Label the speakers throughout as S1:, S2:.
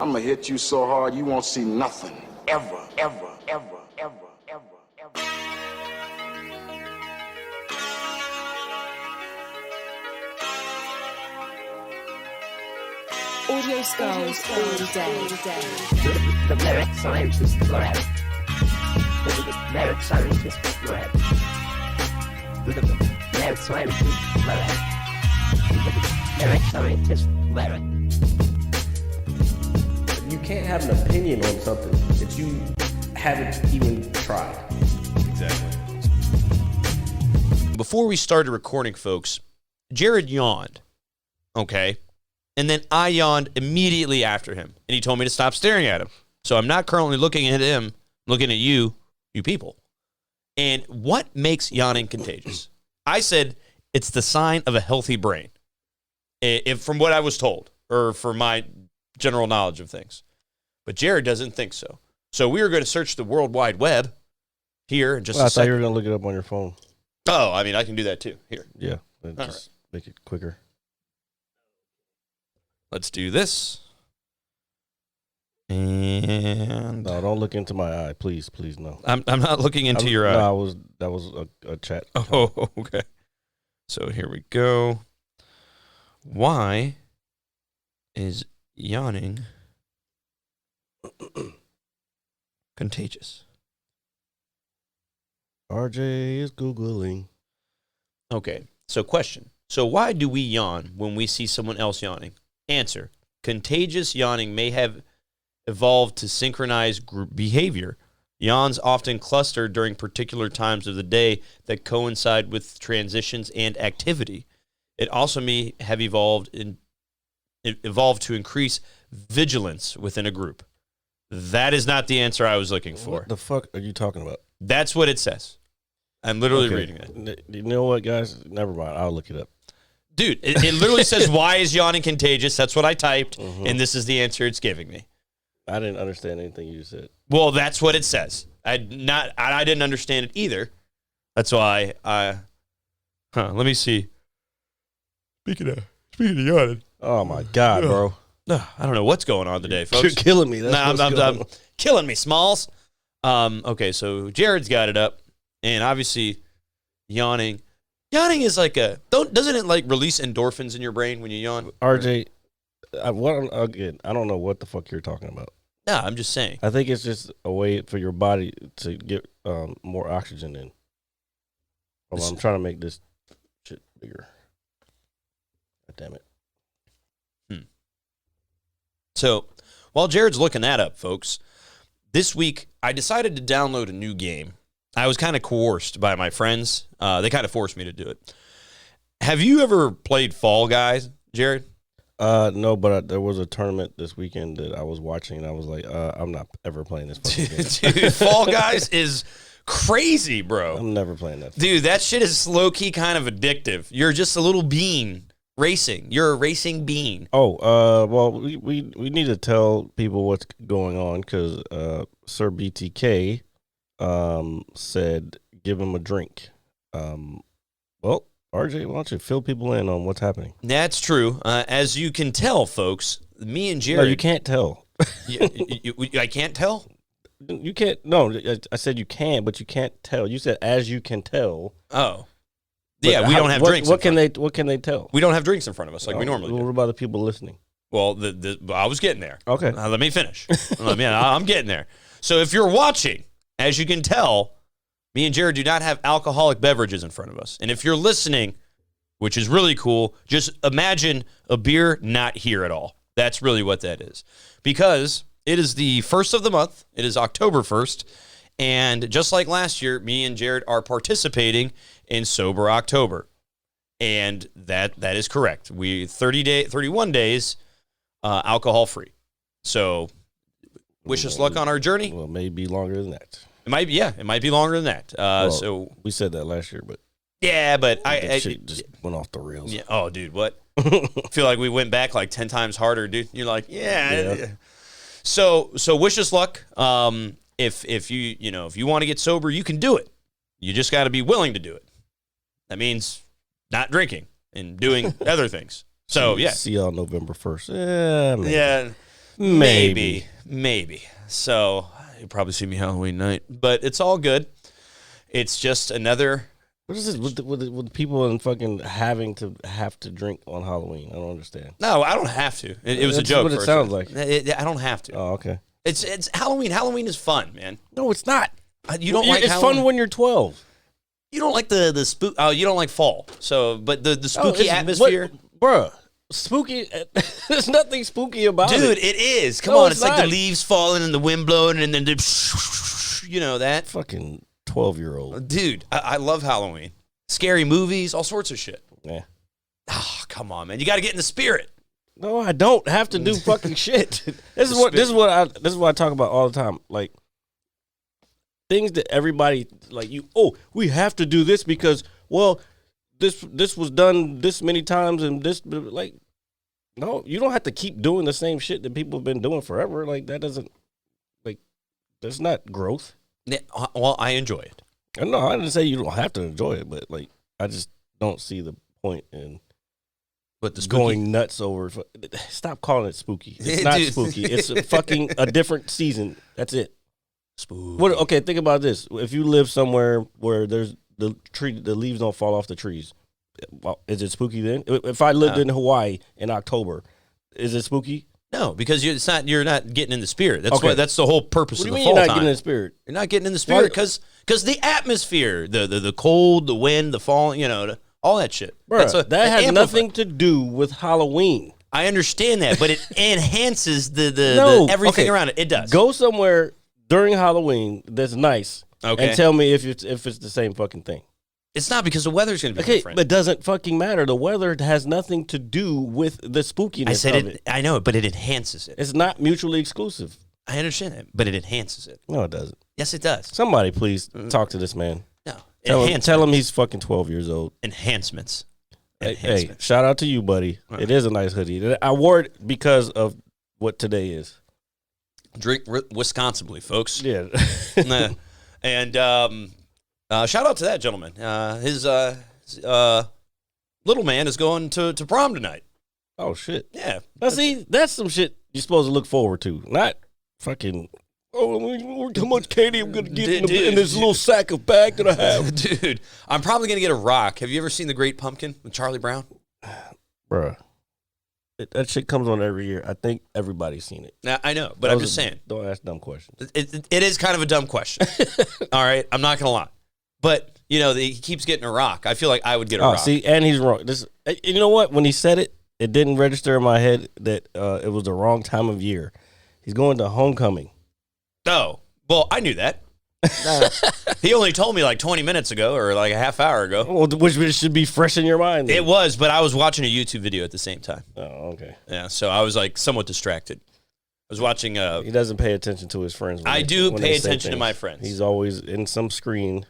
S1: I'm gonna hit you so hard you won't see nothing. Ever, ever, ever, ever, ever, ever.
S2: Audio skulls all day.
S3: The merit scientist lab. The merit scientist lab. The merit scientist lab. The merit scientist lab.
S4: You can't have an opinion on something that you haven't even tried.
S5: Exactly. Before we started recording, folks, Jared yawned. Okay. And then I yawned immediately after him. And he told me to stop staring at him. So I'm not currently looking at him, I'm looking at you people. And what makes yawning contagious? I said it's the sign of a healthy brain. If from what I was told, or for my general knowledge of things. But Jared doesn't think so. So we are going to search the World Wide Web here in just a
S4: I thought
S5: second.
S4: you were going to look it up on your phone.
S5: Oh, I mean, I can do that too. Here.
S4: Yeah, just make it quicker.
S5: Let's do this. And
S4: No, don't look into my eye, please, no.
S5: I'm not looking into your eye.
S4: No, that was a chat.
S5: Oh, okay. So here we go. Why is yawning contagious?
S4: RJ is Googling.
S5: Okay, so question. So why do we yawn when we see someone else yawning? Answer. Contagious yawning may have evolved to synchronize group behavior. Yawns often cluster during particular times of the day that coincide with transitions and activity. It also may have evolved to increase vigilance within a group. That is not the answer I was looking for.
S4: What the fuck are you talking about?
S5: That's what it says. I'm literally reading it.
S4: You know what, guys? Never mind. I'll look it up.
S5: Dude, it literally says, why is yawning contagious? That's what I typed, and this is the answer it's giving me.
S4: I didn't understand anything you said.
S5: Well, that's what it says. I didn't understand it either. That's why let me see. Speaking of yawning.
S4: Oh, my God, bro.
S5: I don't know what's going on today, folks.
S4: You're killing me. That's
S5: I'm killing me, Smalls. Okay, so Jared's got it up, and obviously yawning is like doesn't it like release endorphins in your brain when you yawn?
S4: RJ, I don't know what the fuck you're talking about.
S5: No, I'm just saying.
S4: I think it's just a way for your body to get more oxygen in. Hold on, I'm trying to make this shit bigger. God damn it.
S5: So, while Jared's looking that up, folks, this week I decided to download a new game. I was kind of coerced by my friends. They kind of forced me to do it. Have you ever played Fall Guys, Jared?
S4: No, but there was a tournament this weekend that I was watching, and I was like, I'm not ever playing this fucking game.
S5: Dude, Fall Guys is crazy, bro.
S4: I'm never playing that.
S5: Dude, that shit is low-key kind of addictive. You're just a little bean racing. You're a racing bean.
S4: Oh, well, we need to tell people what's going on because Sir BTK said give him a drink. Well, RJ, why don't you fill people in on what's happening?
S5: That's true. As you can tell, folks, me and Jared...
S4: No, you can't tell.
S5: I can't tell?
S4: You can't. No, I said you can, but you can't tell. You said as you can tell.
S5: Oh.
S4: But
S5: yeah, we don't have drinks.
S4: What can they tell?
S5: We don't have drinks in front of us like we normally do.
S4: What about the people listening?
S5: Well, I was getting there.
S4: Okay.
S5: Let me finish. I'm getting there. So if you're watching, as you can tell, me and Jared do not have alcoholic beverages in front of us. And if you're listening, which is really cool, just imagine a beer not here at all. That's really what that is. Because it is the first of the month. It is October 1st. And just like last year, me and Jared are participating in Sober October. And that is correct. 31 days alcohol free. So wish us luck on our journey.
S4: Well, maybe longer than that.
S5: It might be longer than that. So
S4: we said that last year, but
S5: yeah, but
S4: shit just went off the rails.
S5: Yeah. Oh, dude, what? I feel like we went back like 10 times harder, dude. You're like, yeah. So wish us luck. If you want to get sober, you can do it. You just got to be willing to do it. That means not drinking and doing other things. So yeah.
S4: See y'all November 1st. Yeah.
S5: Maybe. So you'll probably see me Halloween night, but it's all good. It's just another.
S4: What is this with people and fucking having to drink on Halloween? I don't understand.
S5: No, I don't have to. It was a
S4: That's
S5: joke.
S4: what it sounds like.
S5: I don't have to.
S4: Oh, okay.
S5: It's Halloween. Halloween is fun, man.
S4: No, it's not.
S5: You don't like
S4: It's
S5: Halloween?
S4: fun when you're 12.
S5: You don't like the spook. Oh, you don't like fall. So, but the spooky atmosphere,
S4: Bruh. Spooky. There's nothing spooky about it.
S5: dude. It is. Come
S4: No,
S5: on,
S4: it's
S5: it's like the
S4: not.
S5: leaves falling and the wind blowing, and then you know that.
S4: Fucking 12-year-old.
S5: Dude, I love Halloween. Scary movies, all sorts of shit.
S4: Yeah.
S5: Oh, come on, man. You got to get in the spirit.
S4: No, I don't have to do fucking shit. This is what I talk about all the time. Like things that everybody like we have to do this because this was done this many times and this like no, you don't have to keep doing the same shit that people have been doing forever. Like that's not growth.
S5: Yeah, well, I enjoy it.
S4: No, I didn't say you don't have to enjoy it, but like I just don't see the point in
S5: But the spooky,
S4: going nuts over. Stop calling it spooky. It's not
S5: Dude.
S4: spooky. It's a different season. That's it.
S5: spooky.
S4: What? Okay, think about this. If you live somewhere where there's the leaves don't fall off the trees, well, is it spooky then? If I lived in Hawaii in October, is it spooky?
S5: No, because you're not getting in the spirit. That's
S4: Okay.
S5: that's the whole purpose
S4: What do
S5: of
S4: you
S5: the
S4: mean
S5: fall
S4: you're not
S5: time.
S4: getting in the spirit?
S5: You're not getting in the spirit because the atmosphere, the cold, the wind, the fall, all that shit.
S4: Bruh, that has
S5: amplifies.
S4: nothing to do with Halloween.
S5: I understand that, but it enhances the
S4: No,
S5: everything
S4: okay.
S5: around it. It does.
S4: Go somewhere during Halloween that's nice
S5: Okay.
S4: and tell me if it's the same fucking thing.
S5: It's not because the weather's going to be
S4: Okay,
S5: different.
S4: but it doesn't fucking matter. The weather has nothing to do with the spookiness
S5: I said
S4: of
S5: it. I know, but it enhances it.
S4: It's not mutually exclusive.
S5: I understand that, but it enhances it.
S4: No, it doesn't.
S5: Yes, it does.
S4: Somebody please talk to this man.
S5: No,
S4: Tell him he's fucking 12 years old.
S5: enhancements.
S4: Hey,
S5: Enhancements.
S4: shout out to you, buddy. It is a nice hoodie. I wore it because of what today is.
S5: Drink responsibly, folks.
S4: Yeah.
S5: Nah. And shout out to that gentleman. His little man is going to prom tonight.
S4: Oh, shit.
S5: Yeah.
S4: Now, see, that's some shit you're supposed to look forward to. Not fucking, how much candy I'm going to get in this little sack of bag that I have.
S5: Dude, I'm probably going to get a rock. Have you ever seen The Great Pumpkin with Charlie Brown?
S4: Bruh. That shit comes on every year. I think everybody's seen it.
S5: Now, I know, but I'm just saying.
S4: Don't ask dumb questions.
S5: It is kind of a dumb question. All right? I'm not going to lie. But, he keeps getting a rock. I feel like I would get a rock.
S4: See, and he's wrong. You know what? When he said it, it didn't register in my head that it was the wrong time of year. He's going to homecoming.
S5: Oh, well, I knew that. He only told me like 20 minutes ago or like a half hour ago.
S4: Well, which should be fresh in your mind. Then.
S5: It was, but I was watching a YouTube video at the same time.
S4: Oh, okay.
S5: Yeah, so I was like somewhat distracted. I was watching.
S4: He doesn't pay attention to his friends.
S5: I do pay attention to my friends.
S4: He's always in some screen.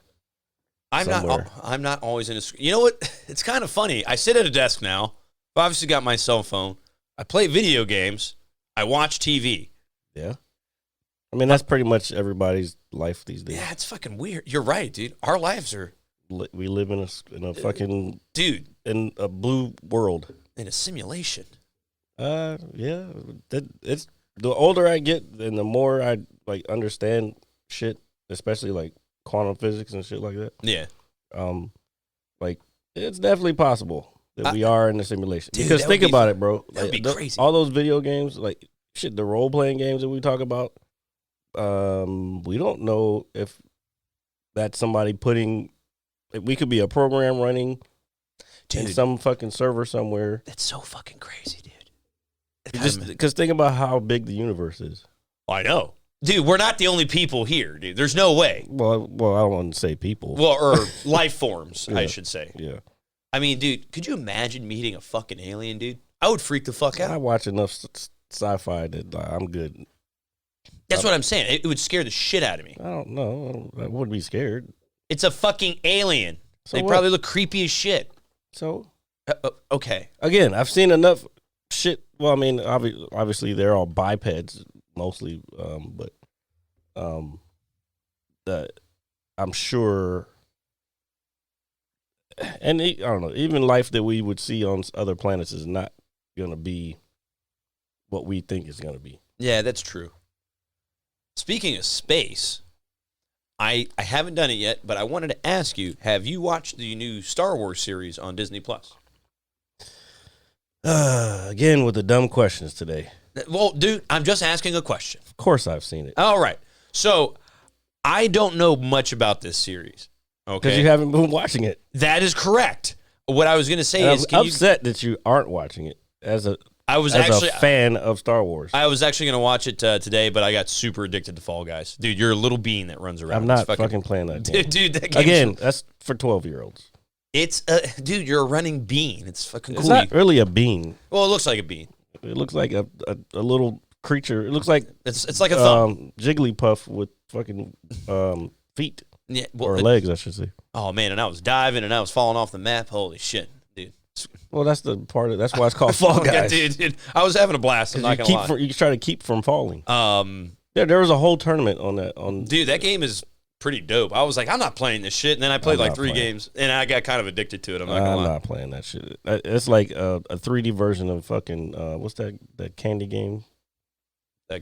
S5: I'm not always in a screen. You know what? It's kind of funny. I sit at a desk now. I've obviously got my cell phone. I play video games. I watch TV.
S4: Yeah. I mean, that's pretty much everybody's life these days.
S5: Yeah, it's fucking weird. You're right, dude. Our lives are.
S4: We live in a fucking in a blue world.
S5: In a simulation.
S4: Yeah. It's the older I get, and the more I like understand shit, especially like quantum physics and shit like that.
S5: Yeah.
S4: Like it's definitely possible that we are in a simulation.
S5: Dude,
S4: because think about it, bro.
S5: That would be crazy.
S4: All those video games, like shit, the role playing games that we talk about. We don't know if that's somebody putting. We could be a program running in some fucking server somewhere.
S5: That's so fucking crazy, dude.
S4: Just because think about how big the universe is.
S5: I know, dude. We're not the only people here, dude. There's no way.
S4: Well, I don't want to say people.
S5: Well, or life forms,
S4: Yeah.
S5: I should say.
S4: Yeah.
S5: I mean, dude, could you imagine meeting a fucking alien, dude? I would freak the fuck
S4: I
S5: out.
S4: watch enough sci-fi that I'm good.
S5: That's what I'm saying. It would scare the shit out of me.
S4: I don't know. I wouldn't be scared.
S5: It's a fucking alien.
S4: So
S5: they
S4: what?
S5: probably look creepy as shit.
S4: So
S5: Okay.
S4: again, I've seen enough shit. Well, I mean, obviously they're all bipeds mostly, but I'm sure. And I don't know. Even life that we would see on other planets is not going to be what we think it's going to be.
S5: Yeah, that's true. Speaking of space, I haven't done it yet, but I wanted to ask you, have you watched the new Star Wars series on Disney Plus?
S4: Again with the dumb questions today.
S5: Well, dude, I'm just asking a question.
S4: Of course I've seen it.
S5: All right. So, I don't know much about this series.
S4: Because
S5: Okay.
S4: you haven't been watching it.
S5: That is correct. What I was going to say
S4: And
S5: is,
S4: I'm upset that you aren't watching it as a fan of Star Wars.
S5: I was actually going to watch it today, but I got super addicted to Fall Guys. Dude, you're a little bean that runs around.
S4: I'm not fucking playing that game.
S5: Dude, that game
S4: Again, that's for 12-year-olds.
S5: It's dude, you're a running bean. It's fucking cool.
S4: It's not really a bean.
S5: Well, it looks like a bean.
S4: It looks like a little creature. It looks like
S5: It's like a thumb.
S4: Jigglypuff with fucking feet
S5: Yeah,
S4: or legs, I should say.
S5: Oh man, and I was diving and I was falling off the map. Holy shit, dude.
S4: Well, that's the part of that's why it's called Fall Guys.
S5: Dude, I was having a blast. I'm not gonna lie.
S4: You try to keep from falling. There was a whole tournament on that.
S5: Dude, that game is pretty dope. I was like, I'm not playing this shit, and then I played like 3
S4: playing.
S5: games, and I got kind of addicted to it. I'm not gonna lie.
S4: I'm not playing that shit. It's like a 3D version of fucking what's that candy game?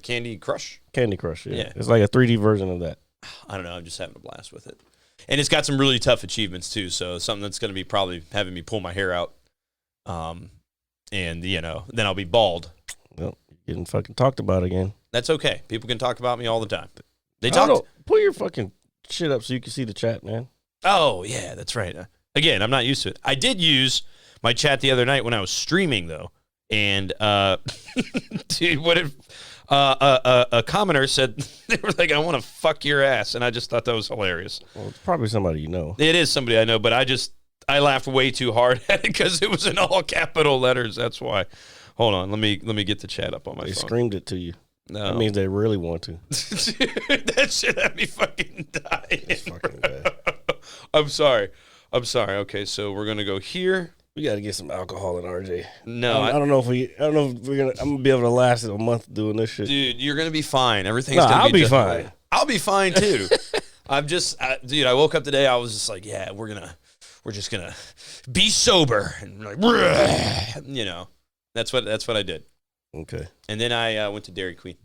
S5: Candy Crush.
S4: Candy Crush.
S5: Yeah.
S4: It's like a 3D version of that.
S5: I don't know. I'm just having a blast with it, and it's got some really tough achievements too. So something that's going to be probably having me pull my hair out, and then I'll be bald.
S4: Well, getting fucking talked about again.
S5: That's okay. People can talk about me all the time. They
S4: I don't
S5: talk.
S4: know. Pull your fucking shit up so you can see the chat, man.
S5: Oh yeah, that's right. Again, I'm not used to it. I did use my chat the other night when I was streaming though, and dude, what if a commenter said they were like, "I want to fuck your ass," and I just thought that was hilarious.
S4: Well, it's probably somebody you know.
S5: It is somebody I know, but I laughed way too hard at it because it was in all capital letters. That's why. Hold on, let me get the chat up on my
S4: They
S5: phone.
S4: screamed it to you.
S5: No,
S4: That means they really want to.
S5: Dude, that shit had me fucking dying.
S4: It's fucking bad.
S5: I'm sorry. Okay, so we're gonna go here.
S4: We got to get some alcohol in RJ.
S5: No,
S4: I don't know if we're gonna. I'm gonna be able to last a month doing this shit.
S5: dude, you're gonna be fine. Everything's
S4: No,
S5: gonna
S4: I'll be
S5: just
S4: fine.
S5: I'll be fine too. Dude, I woke up today. I was just like, yeah, we're just gonna be sober and like, that's what I did.
S4: Okay.
S5: And then I went to Dairy Queen.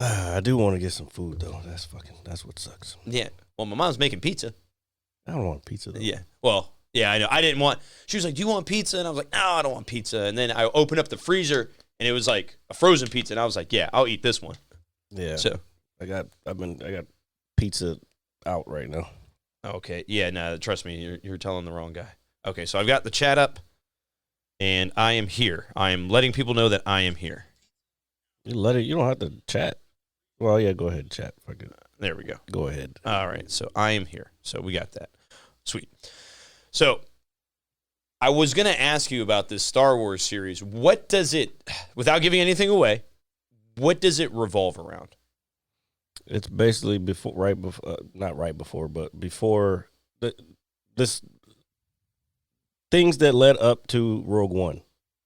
S4: I do want to get some food though. That's what sucks.
S5: Yeah. Well, my mom's making pizza.
S4: I don't want pizza though.
S5: Yeah. Well, yeah, I know. I didn't want. She was like, "Do you want pizza?" And I was like, "No, I don't want pizza." And then I opened up the freezer, and it was like a frozen pizza, and I was like, "Yeah, I'll eat this one."
S4: Yeah.
S5: So
S4: I got pizza out right now.
S5: okay, yeah, no, trust me, you're telling the wrong guy. Okay, so I've got the chat up, and I am here. I am letting people know that I am here.
S4: You don't have to chat. Well, yeah, go ahead, chat. Fuck it.
S5: There we go.
S4: Go ahead.
S5: All right, so I am here. So we got that. Sweet. So I was going to ask you about this Star Wars series. What does it, without giving anything away, what does it revolve around?
S4: It's basically not right before, but before this things that led up to Rogue One.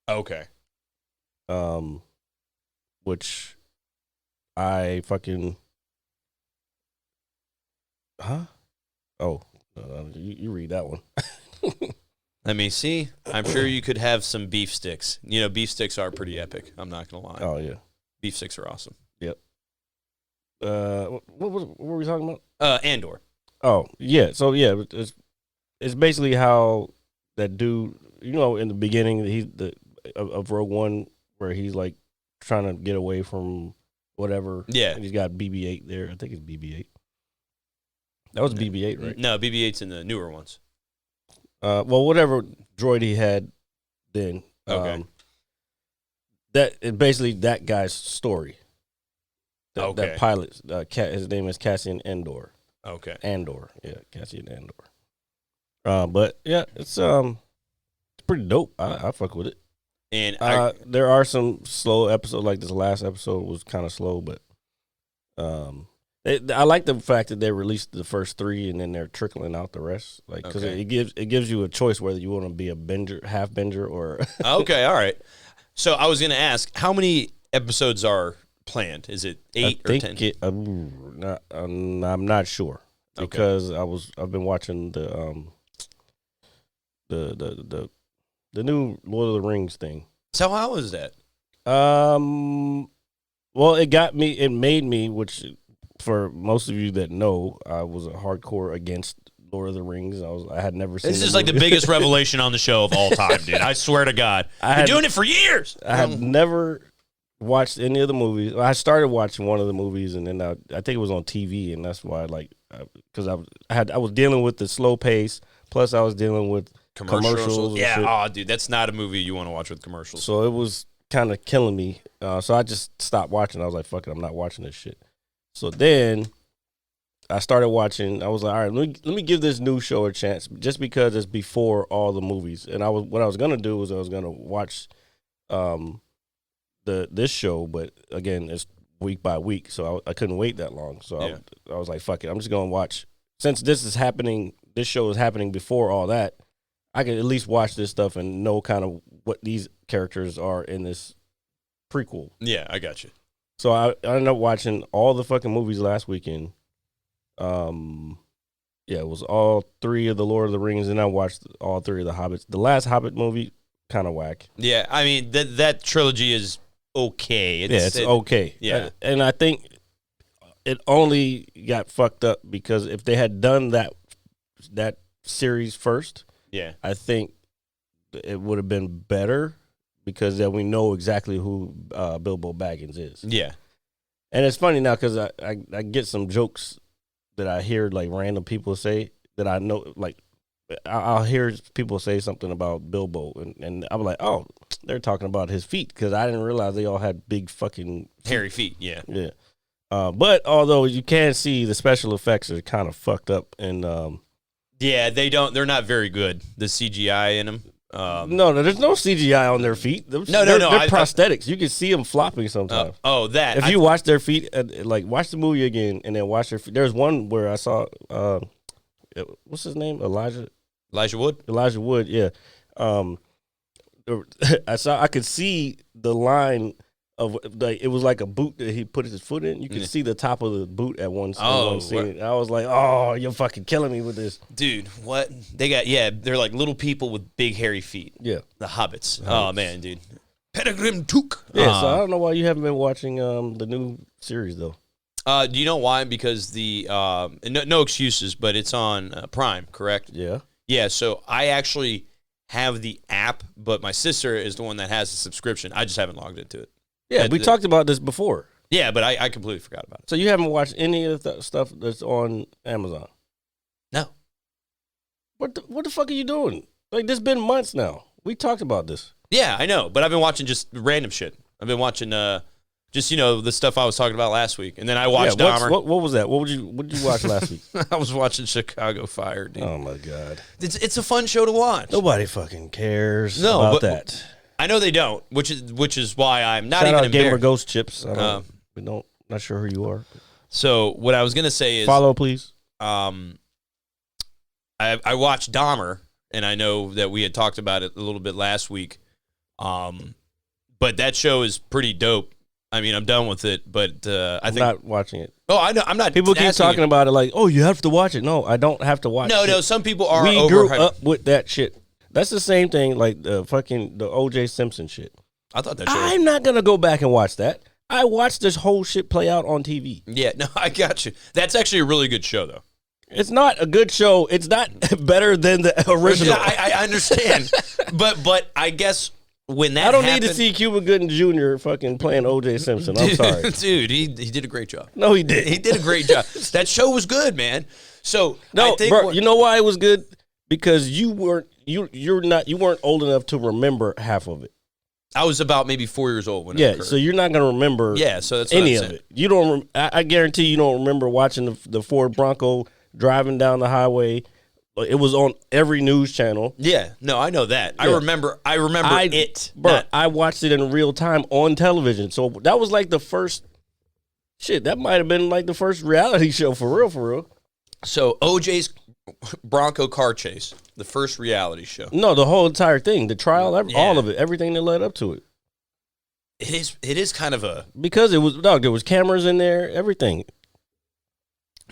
S5: Okay.
S4: Which I fucking, huh? Oh, you read that one.
S5: Let me see. I'm sure you could have some beef sticks. Beef sticks are pretty epic. I'm not going to lie.
S4: Oh yeah,
S5: Beef sticks are awesome.
S4: yep. What were we talking about?
S5: Andor.
S4: Oh yeah, so yeah, it's basically how that dude, in the beginning, of Rogue One, where he's like trying to get away from whatever.
S5: Yeah.
S4: And he's got BB-8 there. I think it's BB-8. That was BB-8, right?
S5: No, BB-8's in the newer ones.
S4: Well, whatever droid he had then.
S5: Okay.
S4: That is basically that guy's story.
S5: Okay.
S4: That pilot, his name is Cassian Andor.
S5: Okay.
S4: Andor, yeah, Cassian Andor. But yeah, it's pretty dope. I fuck with it.
S5: And
S4: there are some slow episodes, like this last episode was kind of slow, but I like the fact that they released the first 3 and then they're trickling out the rest, like because
S5: Okay.
S4: it gives you a choice whether you want to be a half binger or.
S5: okay, all right. So I was going to ask, how many episodes are planned? Is it 8 or 10?
S4: I'm not sure because I've been watching the new Lord of the Rings thing.
S5: So how is that?
S4: Well, it got me. It made me, which for most of you that know, I was a hardcore against Lord of the Rings. I had never seen.
S5: This is like the biggest revelation on the show of all time, dude. I swear to God, I've been doing it for years.
S4: I had never watched any of the movies. I started watching one of the movies, and then I think it was on TV, and that's why, because I was dealing with the slow pace. Plus, I was dealing with commercials. And
S5: yeah,
S4: shit.
S5: oh, dude, that's not a movie you want to watch with commercials.
S4: So it was kind of killing me. So I just stopped watching. I was like, fuck it, I'm not watching this shit. So then I started watching. I was like, all right, let me give this new show a chance, just because it's before all the movies. And what I was gonna do was I was gonna watch this show, but again, it's week by week, so I couldn't wait that long. So yeah. I was like, fuck it, I'm just gonna watch. Since this show is happening before all that, I can at least watch this stuff and know kind of what these characters are in this prequel.
S5: Yeah, I got you.
S4: So I ended up watching all the fucking movies last weekend. Yeah, it was all 3 of the Lord of the Rings, and I watched all 3 of the Hobbits. The last Hobbit movie, kind of whack.
S5: Yeah, I mean, that trilogy is okay.
S4: It's okay.
S5: Yeah.
S4: And I think it only got fucked up because if they had done that series first,
S5: yeah, I
S4: think it would have been better, because then we know exactly who Bilbo Baggins is.
S5: Yeah.
S4: And it's funny now because I get some jokes that I hear, like, random people say that I know, like, I'll hear people say something about Bilbo, and I'm like, oh, they're talking about his feet, because I didn't realize they all had big fucking
S5: hairy feet. Yeah.
S4: Yeah. But although you can see the special effects are kind of fucked up, and
S5: yeah, they're not very good, the CGI in them.
S4: No, there's no CGI on their feet. They're prosthetics. You can see them flopping sometimes.
S5: That.
S4: If you watch their feet, like, watch the movie again and then watch their feet. There's one where I saw, what's his name? Elijah Wood, yeah. I could see the line of, like, it was like a boot that he put his foot in. You could see the top of the boot at one scene. I was like, oh, you're fucking killing me with this.
S5: Dude, what? They got, they're like little people with big hairy feet.
S4: Yeah.
S5: The Hobbits. Oh, man, dude. Peregrine Took.
S4: Yeah, so I don't know why you haven't been watching the new series, though.
S5: Do you know why? Because the, no excuses, but it's on Prime, correct?
S4: Yeah.
S5: Yeah, so I actually have the app, but my sister is the one that has the subscription. I just haven't logged into it.
S4: Yeah, we talked about this before.
S5: Yeah, but I completely forgot about it.
S4: So you haven't watched any of the stuff that's on Amazon?
S5: No.
S4: What the fuck are you doing? Like, this been months now. We talked about this.
S5: Yeah, I know, but I've been watching just random shit. I've been watching just, the stuff I was talking about last week. And then I watched Dahmer.
S4: What was that? What did you watch last week?
S5: I was watching Chicago Fire, dude.
S4: Oh, my God.
S5: It's a fun show to watch.
S4: Nobody fucking cares about that.
S5: I know they don't, which is why I'm not
S4: Shout
S5: even
S4: out
S5: embarrassed.
S4: Gamer Ghost Chips. Not sure who you are.
S5: So what I was gonna say is
S4: follow, please.
S5: I watched Dahmer, and I know that we had talked about it a little bit last week. But that show is pretty dope. I mean, I'm done with it, but I'm
S4: not watching it.
S5: Oh, I know. I'm not.
S4: People keep talking about it like, oh, you have to watch it. No, I don't have to watch it.
S5: No, some people are.
S4: We grew up with that shit. That's the same thing like the O.J. Simpson shit.
S5: I thought that show
S4: I'm not going to go back and watch that. I watched this whole shit play out on TV.
S5: Yeah, no, I got you. That's actually a really good show, though.
S4: It's not a good show. It's not better than the original.
S5: Yeah, I understand. but I guess when that
S4: I don't
S5: happened,
S4: need to see Cuba Gooding Jr. fucking playing O.J. Simpson. I'm sorry.
S5: Dude, he did a great job.
S4: No, he did.
S5: He did a great job. That show was good, man. So,
S4: no,
S5: I think
S4: bro, you know why it was good? Because you weren't old enough to remember half of it.
S5: I was about maybe 4 years old when it occurred.
S4: So you're not going to remember
S5: so that's
S4: any of it. You don't. I guarantee you don't remember watching the Ford Bronco driving down the highway. It was on every news channel.
S5: Yeah, no, I know that. Yeah. I remember it.
S4: Bro, I watched it in real time on television. So that was like the first shit. That might have been like the first reality show for real.
S5: So OJ's Bronco car chase, the first reality show.
S4: No, the whole entire thing, the trial, all of it, everything that led up to it.
S5: It is kind of a
S4: because it was there was cameras in there, everything.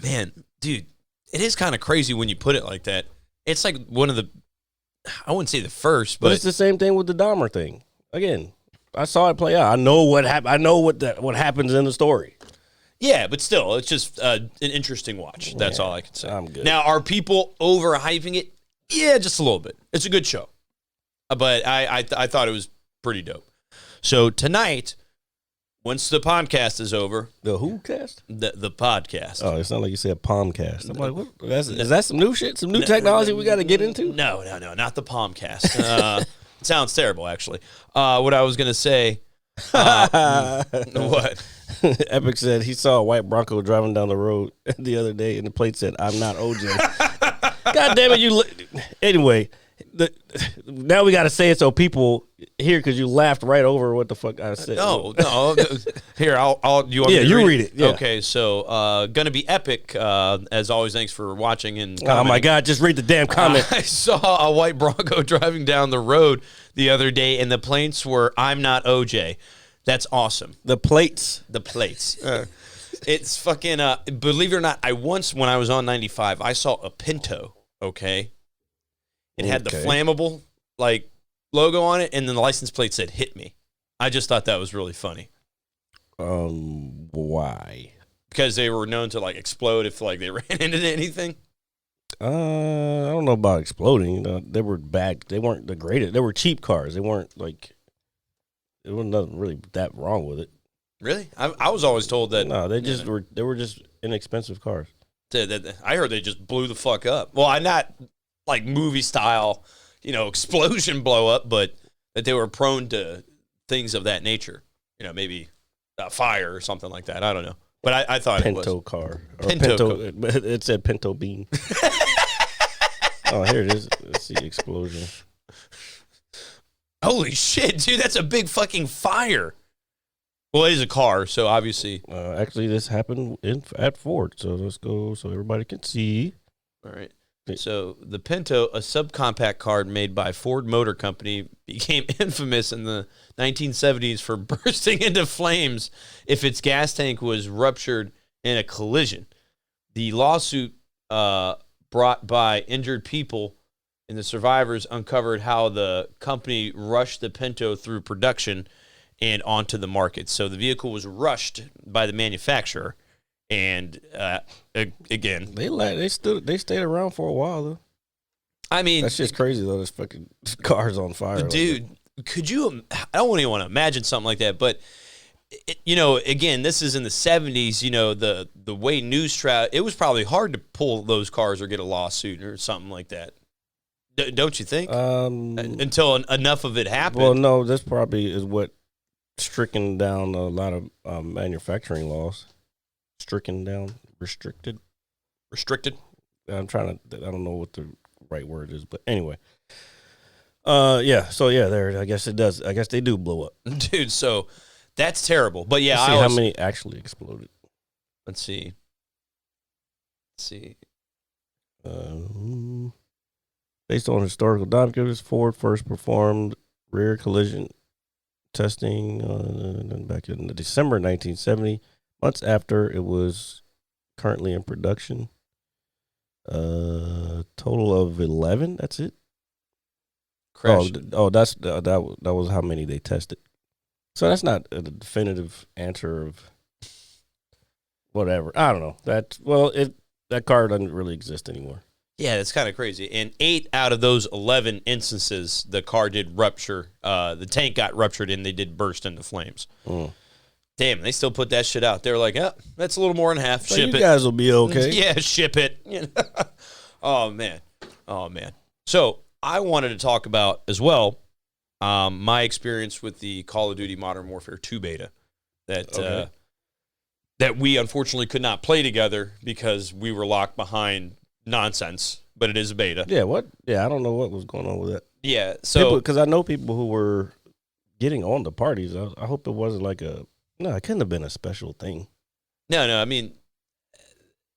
S5: Man, dude, it is kind of crazy when you put it like that. It's like one of the, I wouldn't say the first, but
S4: it's the same thing with the Dahmer thing. Again, I saw it play out. I know what happened. I know what happens in the story.
S5: Yeah, but still, it's just an interesting watch. That's all I can say.
S4: I'm good.
S5: Now, are people overhyping it? Yeah, just a little bit. It's a good show. But I thought it was pretty dope. So tonight, once the podcast is over.
S4: The who cast?
S5: The podcast.
S4: Oh, it sounded like you said Palmcast. I'm like, what? Is that some new shit? Some new technology we got to get into?
S5: No, not the Palmcast. It sounds terrible, actually. What I was going to say. What?
S4: Epic said he saw a white Bronco driving down the road the other day, and the plate said, "I'm not OJ." God damn it! Anyway, now we got to say it so people hear because you laughed right over what the fuck I said.
S5: No. Here, I'll. You want me to
S4: you
S5: read
S4: read it. Yeah.
S5: Okay, so gonna be epic. As always, thanks for watching and.
S4: Oh my God! Just read the damn comment.
S5: I saw a white Bronco driving down the road the other day, and the plates were "I'm not OJ." That's awesome.
S4: The plates.
S5: It's fucking. Believe it or not, when I was on 95, I saw a Pinto. Okay, it had the flammable logo on it, and then the license plate said "Hit me." I just thought that was really funny.
S4: Why?
S5: Because they were known to explode if they ran into anything.
S4: I don't know about exploding. They were bad. They weren't the greatest. They were cheap cars. They weren't there wasn't nothing really that wrong with it.
S5: Really? I was always told that.
S4: No, they were just inexpensive cars.
S5: I heard they just blew the fuck up. Well, not movie style, explosion blow up, but that they were prone to things of that nature. Maybe a fire or something like that. I don't know. But I thought
S4: Pinto
S5: it was.
S4: car. Or
S5: Pinto.
S4: It said Pinto bean. Oh, here it is. Let's see, explosion.
S5: Holy shit, dude, that's a big fucking fire. Well, it is a car, so obviously.
S4: Actually, this happened at Ford, so let's go so everybody can see.
S5: All right. So the Pinto, a subcompact car made by Ford Motor Company, became infamous in the 1970s for bursting into flames if its gas tank was ruptured in a collision. The lawsuit brought by injured people and the survivors uncovered how the company rushed the Pinto through production and onto the market. So the vehicle was rushed by the manufacturer. And again,
S4: they stayed around for a while though.
S5: I mean,
S4: that's just crazy though. This fucking car's on fire,
S5: dude. Could you? I don't even want to imagine something like that. But again, this is in the 70s. The way news travel, it was probably hard to pull those cars or get a lawsuit or something like that. Don't you think? Until enough of it happened.
S4: Well, no, this probably is what stricken down a lot of manufacturing laws. Restricted. I'm trying to. I don't know what the right word is, but anyway. Yeah. So yeah, there. I guess it does. I guess they do blow up,
S5: dude. So that's terrible. But yeah,
S4: let's see how many actually exploded.
S5: Let's see.
S4: Based on historical documents, Ford first performed rear collision testing back in December 1970. Months after it was currently in production. Total of 11. That's it.
S5: Crashed.
S4: That was how many they tested. So that's not a definitive answer of whatever. I don't know. That car doesn't really exist anymore.
S5: Yeah, that's kind of crazy. And 8 out of those 11 instances, the car did rupture. The tank got ruptured and they did burst into flames. Damn, they still put that shit out. They were like, that's a little more than half.
S4: So
S5: ship
S4: you
S5: it.
S4: guys will be okay.
S5: Yeah, ship it. Oh, man. So I wanted to talk about as well my experience with the Call of Duty Modern Warfare 2 beta that we unfortunately could not play together because we were locked behind nonsense, but it is a beta.
S4: Yeah, what? Yeah, I don't know what was going on with that.
S5: Yeah, so
S4: because I know people who were getting on the parties. I hope it wasn't it couldn't have been a special thing.
S5: No, I mean,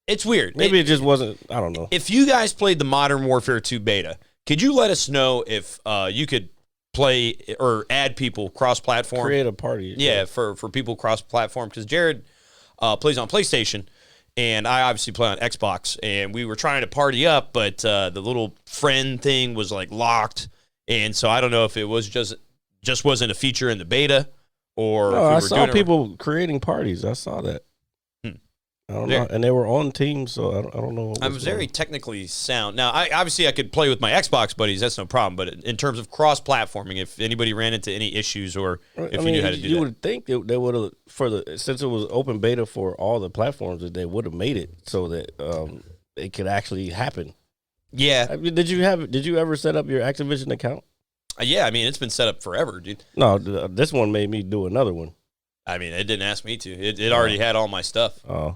S5: it's weird.
S4: Maybe it just wasn't. I don't know.
S5: If you guys played the Modern Warfare 2 beta, could you let us know if you could play or add people cross-platform?
S4: Create a party.
S5: Yeah, for people cross-platform, because Jared plays on PlayStation, and I obviously play on Xbox, and we were trying to party up, but the little friend thing was locked, and so I don't know if it was just just wasn't a feature in the beta, or
S4: No,
S5: if we
S4: I
S5: were
S4: saw
S5: doing it
S4: people creating parties. I saw that. I don't know, and they were on teams, so I don't know.
S5: I was very technically sound. Now, I could play with my Xbox buddies. That's no problem. But in terms of cross-platforming, if anybody ran into any issues or if you knew how to do that.
S4: You would think they would have, since it was open beta for all the platforms, that they would have made it so that it could actually happen.
S5: Yeah.
S4: I mean, did you ever set up your Activision account?
S5: Yeah, I mean, it's been set up forever, dude.
S4: No, this one made me do another one.
S5: I mean, it didn't ask me to. It already had all my stuff.
S4: I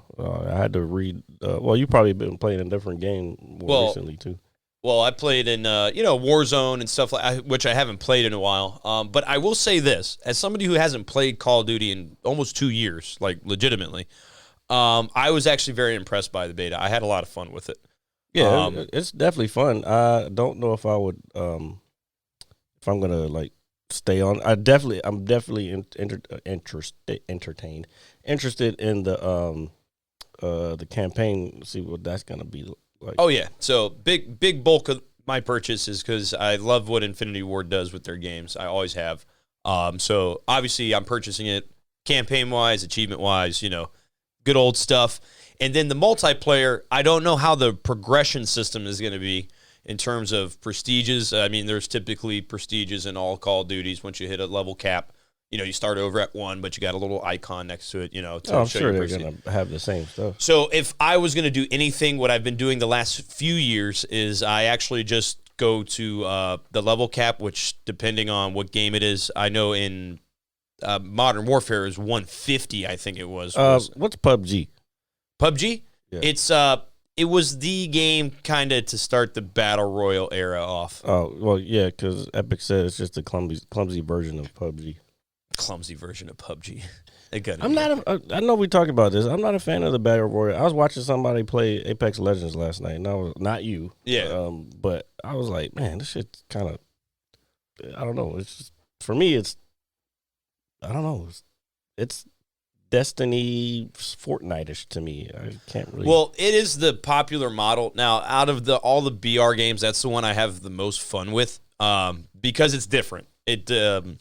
S4: had to read. Well, you probably been playing a different game recently too.
S5: Well, I played in Warzone and stuff which I haven't played in a while. But I will say this, as somebody who hasn't played Call of Duty in almost 2 years, like legitimately, I was actually very impressed by the beta. I had a lot of fun with it.
S4: Yeah, it's definitely fun. I don't know if I would, if I'm gonna like stay on. I'm definitely interested in the campaign. See what that's gonna be like.
S5: Oh yeah, so big bulk of my purchase is because I love what Infinity Ward does with their games. I always have. So obviously I'm purchasing it campaign wise, achievement wise. Good old stuff. And then the multiplayer, I don't know how the progression system is going to be in terms of prestiges. I mean, there's typically prestiges in all Call of Duties. Once you hit a level cap, you start over at 1, but you got a little icon next to it, to
S4: I'm
S5: show
S4: sure
S5: your
S4: they're
S5: prestige.
S4: going to have the same stuff.
S5: So if I was going to do anything, what I've been doing the last few years is I actually just go to the level cap, which depending on what game it is, I know in Modern Warfare is 150, I think it was.
S4: What's PUBG?
S5: PUBG?
S4: Yeah.
S5: It was the game kind of to start the Battle Royale era off.
S4: Oh, well, yeah, because Epic said it's just a clumsy version of PUBG.
S5: Clumsy version of PUBG.
S4: I know we talked about this. I'm not a fan of the Battle Royale. I was watching somebody play Apex Legends last night, and I was not you.
S5: Yeah.
S4: But I was like, man, this shit's kind of, I don't know. It's just, for me, I don't know. It's Destiny Fortnite-ish to me. I can't really.
S5: Well, it is the popular model. Now, out of all the BR games, that's the one I have the most fun with because it's different.
S4: It's the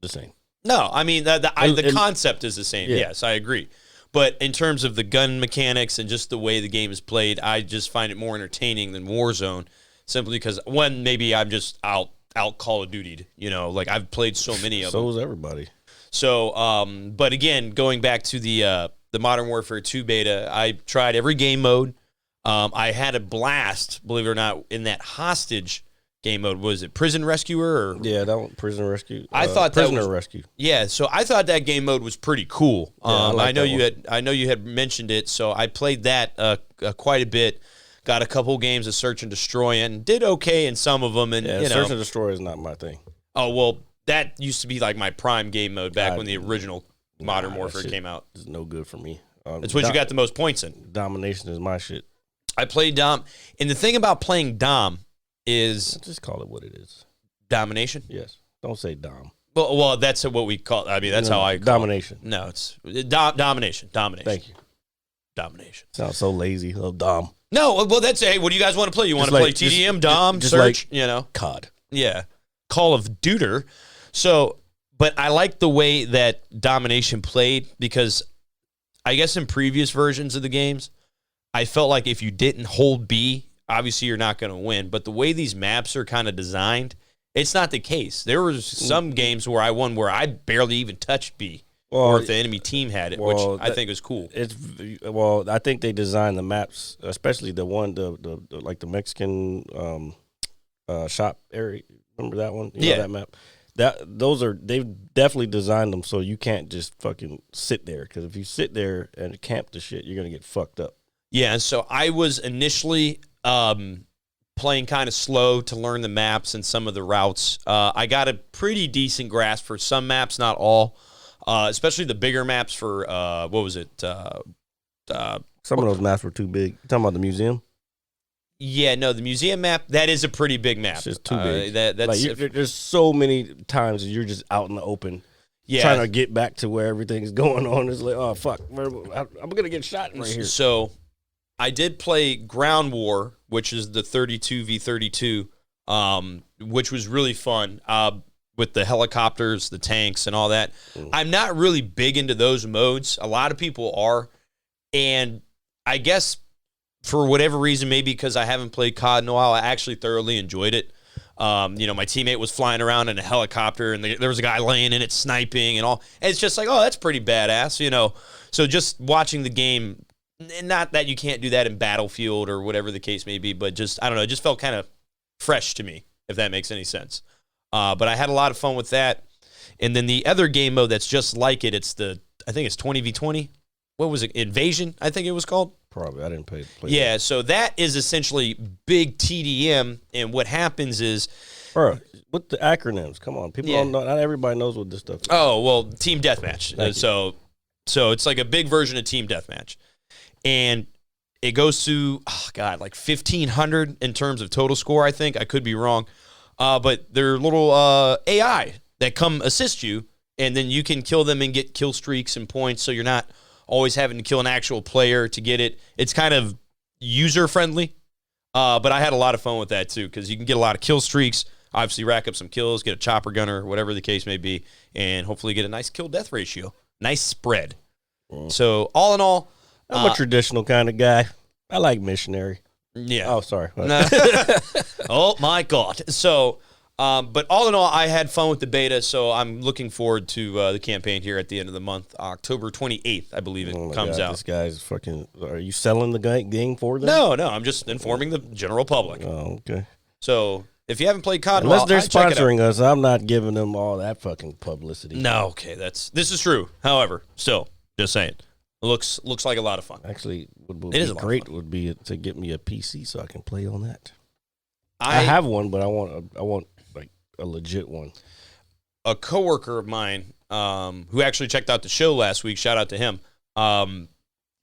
S4: same.
S5: No, I mean, the concept is the same.
S4: Yeah.
S5: Yes, I agree. But in terms of the gun mechanics and just the way the game is played, I just find it more entertaining than Warzone simply because, one, maybe I'm just out Call of Dutied. Like I've played so many of them.
S4: So is everybody.
S5: So, but again, going back to the Modern Warfare 2 beta, I tried every game mode. I had a blast, believe it or not, in that hostage game mode. Was it Prison Rescuer? Or?
S4: Yeah, that one, Prison Rescue.
S5: I thought that
S4: Prisoner
S5: was,
S4: Rescue.
S5: Yeah, so I thought that game mode was pretty cool.
S4: Yeah, I know
S5: you had mentioned it, so I played that quite a bit. Got a couple games of Search and Destroy and did okay in some of them. And
S4: Search and Destroy is not my thing.
S5: Oh well. That used to be like my prime game mode back when the original Modern Warfare came out.
S4: It's no good for me.
S5: It's what you got the most points in.
S4: Domination is my shit.
S5: I played Dom. And the thing about playing Dom is...
S4: Just call it what it is.
S5: Domination?
S4: Yes. Don't say Dom.
S5: Well, that's what we call it. I mean, that's how I call
S4: Domination.
S5: it. No, it's Domination.
S4: Thank you.
S5: Domination.
S4: Sounds so lazy. Oh, Dom.
S5: No, well, that's... Hey, what do you guys want to play? You want to play TDM, Dom,
S4: just
S5: Search,
S4: COD.
S5: Yeah. Call of Duty. So, but I like the way that Domination played because I guess in previous versions of the games, I felt like if you didn't hold B, obviously you're not going to win. But the way these maps are kind of designed, it's not the case. There was some games where I won where I barely even touched B, or if the enemy team had it, which I think is cool.
S4: I think they designed the maps, especially the one, the like the Mexican shop area. Remember that one? You know that map. They've definitely designed them so you can't just fucking sit there, because if you sit there and camp the shit, you're gonna get fucked up.
S5: Yeah, and so I was initially playing kind of slow to learn the maps and some of the routes. I got a pretty decent grasp for some maps, not all, especially the bigger maps for what was it?
S4: Some of those maps were too big. You talking about the museum?
S5: Yeah, no, the museum map, that is a pretty big map.
S4: It's just too big.
S5: That's
S4: there's so many times that you're just out in the open, trying to get back to where everything's going on. It's like, oh, fuck, I'm going to get shot right here.
S5: So I did play Ground War, which is the 32v32, which was really fun. with the helicopters, the tanks, and all that. I'm not really big into those modes. A lot of people are. And I guess for whatever reason, maybe because I haven't played COD in a while, I actually thoroughly enjoyed it. My teammate was flying around in a helicopter, and there was a guy laying in it sniping and all. And it's just like, oh, that's pretty badass, So just watching the game, not that you can't do that in Battlefield or whatever the case may be, but just, I don't know, it just felt kind of fresh to me, if that makes any sense. But I had a lot of fun with that. And then the other game mode that's just like it, I think it's 20v20. What was it? Invasion, I think it was called.
S4: Probably. I didn't play
S5: Yeah,
S4: that.
S5: so that is essentially big TDM, and what happens is...
S4: Bro, what the acronyms? Come on. People don't know. Not everybody knows what this stuff is.
S5: Oh, well, Team Deathmatch. So it's like a big version of Team Deathmatch. And it goes to, like 1,500 in terms of total score, I think. I could be wrong. But they're little AI that come assist you, and then you can kill them and get kill streaks and points, so you're not always having to kill an actual player to get it. It's kind of user-friendly, but I had a lot of fun with that, too, because you can get a lot of kill streaks, obviously rack up some kills, get a chopper gunner, whatever the case may be, and hopefully get a nice kill-death ratio. Nice spread. So, all in all...
S4: I'm a traditional kind of guy. I like missionary.
S5: Yeah.
S4: Oh, sorry.
S5: Oh, my God. So... but all in all, I had fun with the beta, so I'm looking forward to the campaign here at the end of the month. October 28th, I believe it comes out.
S4: This guy's fucking... Are you selling the game for them?
S5: No, I'm just informing the general public.
S4: Oh, okay.
S5: So if you haven't played COD,
S4: unless they're sponsoring us, I'm not giving them all that fucking publicity.
S5: No, okay, this is true. However, still, just saying, it looks like a lot of fun.
S4: Actually, what would
S5: It
S4: be
S5: is a lot of
S4: great
S5: fun.
S4: would be to get me a PC so I can play on that. I have one, but I want like a legit one.
S5: A coworker of mine, who actually checked out the show last week, shout out to him.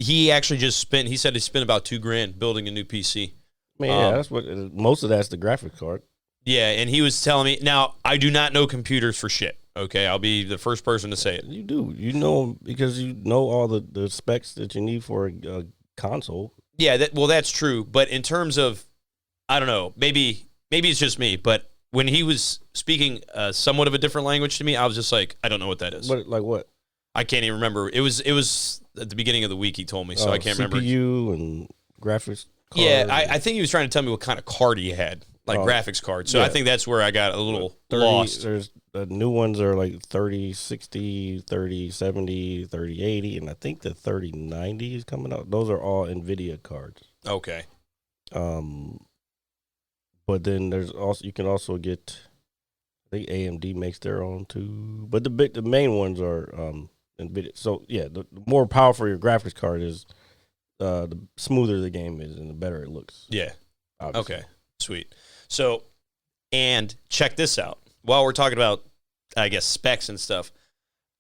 S5: He actually he said he spent about $2,000 building a new PC.
S4: Man, yeah, that's what most of that's the graphics card.
S5: Yeah, and he was telling me, now I do not know computers for shit. Okay, I'll be the first person to say it.
S4: You do, because you know all the specs that you need for a console.
S5: Yeah, that's true. But in terms of, I don't know, maybe it's just me, but when he was speaking somewhat of a different language to me, I was just like, I don't know what that is.
S4: What?
S5: I can't even remember. It was at the beginning of the week he told me, so I can't remember.
S4: CPU and graphics card.
S5: Yeah, I think he was trying to tell me what kind of card he had, like graphics card. So
S4: yeah.
S5: I think that's where I got a little lost.
S4: There's the new ones are like 3060, 3070, 3080, and I think the 3090 is coming out. Those are all NVIDIA cards.
S5: Okay.
S4: But then you can also get, I think AMD makes their own too. But the main ones are NVIDIA. So yeah, the more powerful your graphics card is, the smoother the game is and the better it looks.
S5: Yeah.
S4: Obviously.
S5: Okay. Sweet. So, and check this out. While we're talking about, I guess, specs and stuff,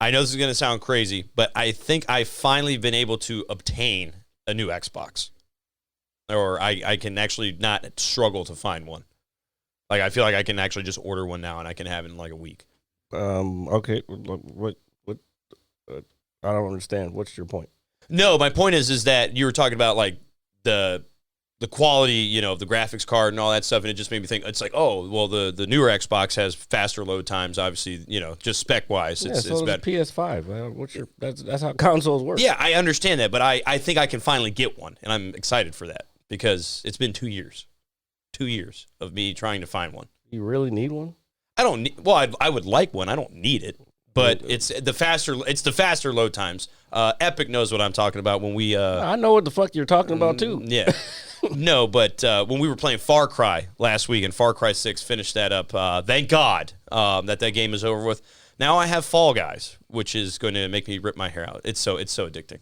S5: I know this is going to sound crazy, but I think I've finally been able to obtain a new Xbox. Or I can actually not struggle to find one. Like, I feel like I can actually just order one now and I can have it in like a week.
S4: Okay. What I don't understand. What's your point?
S5: No, my point is that you were talking about like the quality, of the graphics card and all that stuff, and it just made me think, it's like, oh, well, the newer Xbox has faster load times, obviously, just spec wise, it's better.
S4: PS5. That's how consoles work.
S5: Yeah, I understand that, but I think I can finally get one, and I'm excited for that because it's been 2 years. 2 years of me trying to find one.
S4: You really need one?
S5: I don't need. Well, I would like one. I don't need it, but it's the faster load times. Epic knows what I'm talking about when we.
S4: I know what the fuck you're talking about too.
S5: Yeah. No, but when we were playing Far Cry last week and Far Cry 6 finished that up, thank God that game is over with. Now I have Fall Guys, which is going to make me rip my hair out. It's so addicting.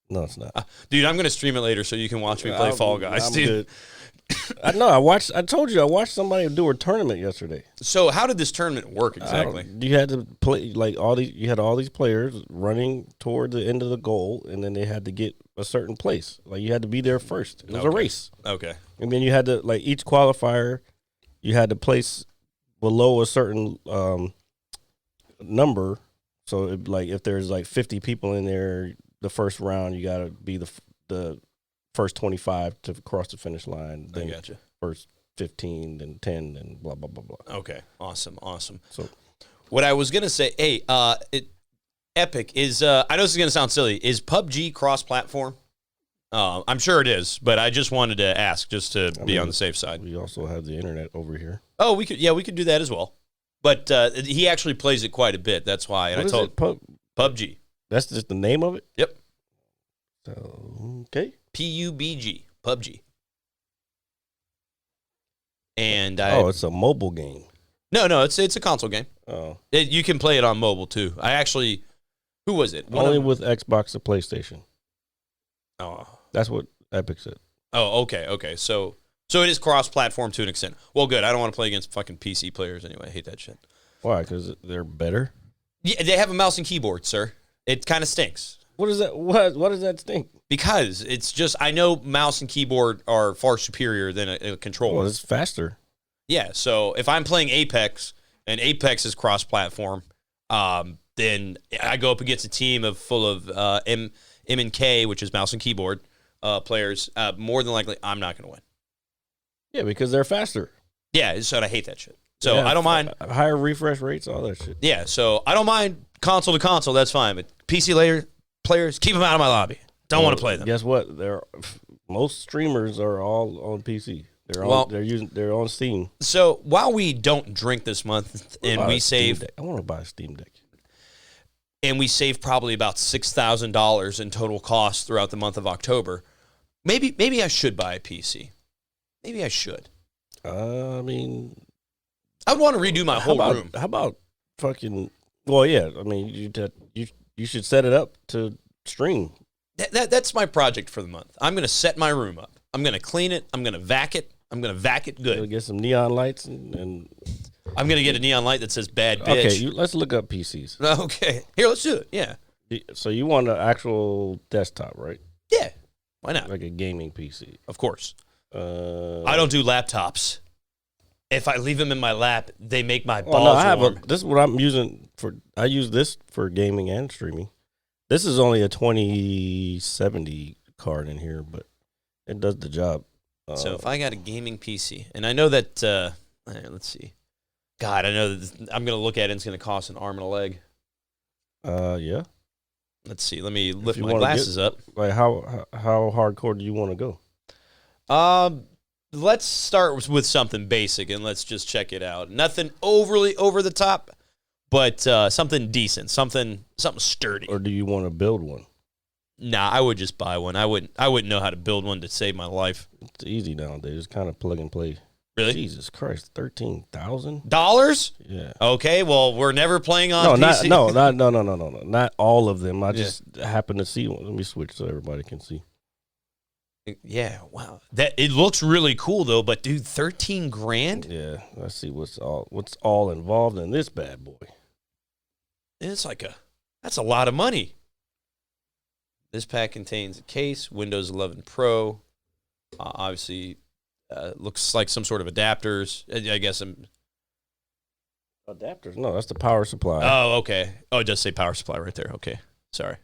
S4: No, it's not.
S5: Dude, I'm going to stream it later so you can watch me play Fall Guys,
S4: I'm
S5: dude.
S4: Good. I know. I told you I watched somebody do a tournament yesterday.
S5: So how did this tournament work exactly?
S4: You had to play like you had all these players running toward the end of the goal, and then they had to get a certain place. Like you had to be there first. It was a race.
S5: Okay.
S4: And then you had to each qualifier, you had to place below a certain number. So if there's 50 people in there, the first round you got to be the first 25 to cross the finish line. Then
S5: I gotcha.
S4: First 15, then 10, and blah blah blah blah.
S5: Okay. Awesome.
S4: So
S5: What I was gonna say, hey, Epic is. I know this is gonna sound silly. Is PUBG cross-platform? I'm sure it is, but I just wanted to ask, just to be on the safe side.
S4: We also have the internet over here.
S5: Oh, we could do that as well. But he actually plays it quite a bit. That's why. And
S4: What
S5: I
S4: is
S5: told
S4: it?
S5: PUBG.
S4: That's just the name of it?
S5: Yep.
S4: So, okay.
S5: PUBG. PUBG. And
S4: it's a mobile game.
S5: No, it's a console game.
S4: Oh.
S5: You can play it on mobile too. I actually, who was it?
S4: Only with Xbox and PlayStation.
S5: Oh,
S4: That's what Epic said.
S5: oh, okay. So it is cross-platform to an extent. Well, good. I don't want to play against fucking PC players anyway. I hate that shit.
S4: Why? Because they're better?
S5: Yeah, they have a mouse and keyboard, sir. It kind of stinks.
S4: What is that? What does that stink?
S5: Because it's just, I know mouse and keyboard are far superior than a controller.
S4: Well, it's faster.
S5: Yeah, so if I'm playing Apex and Apex is cross-platform, then I go up against a team full of M and K, which is mouse and keyboard players. More than likely, I'm not going to win.
S4: Yeah, because they're faster.
S5: Yeah, so I hate that shit. So
S4: Yeah,
S5: I don't mind.
S4: Higher refresh rates, all that shit.
S5: Yeah, so I don't mind console to console. That's fine. But PC players, keep them out of my lobby. Don't want to play them.
S4: Guess what? Most streamers are all on PC. They're on Steam.
S5: So while we don't drink this month and we save,
S4: I want to buy a Steam Deck.
S5: And we save probably about $6,000 in total costs throughout the month of October. Maybe I should buy a PC. Maybe I should.
S4: I mean,
S5: I would want to redo my whole room.
S4: How about fucking? Well, yeah. I mean, you should set it up to stream.
S5: That's my project for the month. I'm going to set my room up. I'm going to clean it. I'm going to vac it. I'm going to vac it good.
S4: Get some neon lights and
S5: I'm going to get a neon light that says "bad bitch."
S4: Okay, let's look up PCs.
S5: Okay, here, let's do it. Yeah.
S4: So you want an actual desktop, right?
S5: Yeah. Why not?
S4: Like a gaming PC.
S5: Of course. I don't do laptops. If I leave them in my lap, they make my balls warm.
S4: This is what I'm using for. I use this for gaming and streaming. This is only a 2070 card in here, but it does the job.
S5: So if I got a gaming PC, and I know that, let's see. God, I know that I'm going to look at it and it's going to cost an arm and a leg.
S4: Yeah.
S5: Let's see. Let me lift my glasses up.
S4: Like how hardcore do you want to go?
S5: Let's start with something basic and let's just check it out. Nothing overly over the top, but something decent, something sturdy.
S4: Or do you want to build one?
S5: Nah, I would just buy one. I wouldn't know how to build one to save my life.
S4: It's easy nowadays. It's kind of plug and play.
S5: Really?
S4: Jesus Christ, $13,000?
S5: Yeah. Okay, well, we're never playing on PC.
S4: No, not all of them. I just happen to see one. Let me switch so everybody can see.
S5: Yeah, wow. That it looks really cool though, but dude, 13 grand?
S4: Yeah, let's see what's all involved in this bad boy.
S5: It's like that's a lot of money. This pack contains a case, Windows 11 Pro, obviously looks like some sort of adapters. I guess
S4: adapters. No, that's the power supply.
S5: Oh, okay. Oh, it does say power supply right there. Okay, sorry.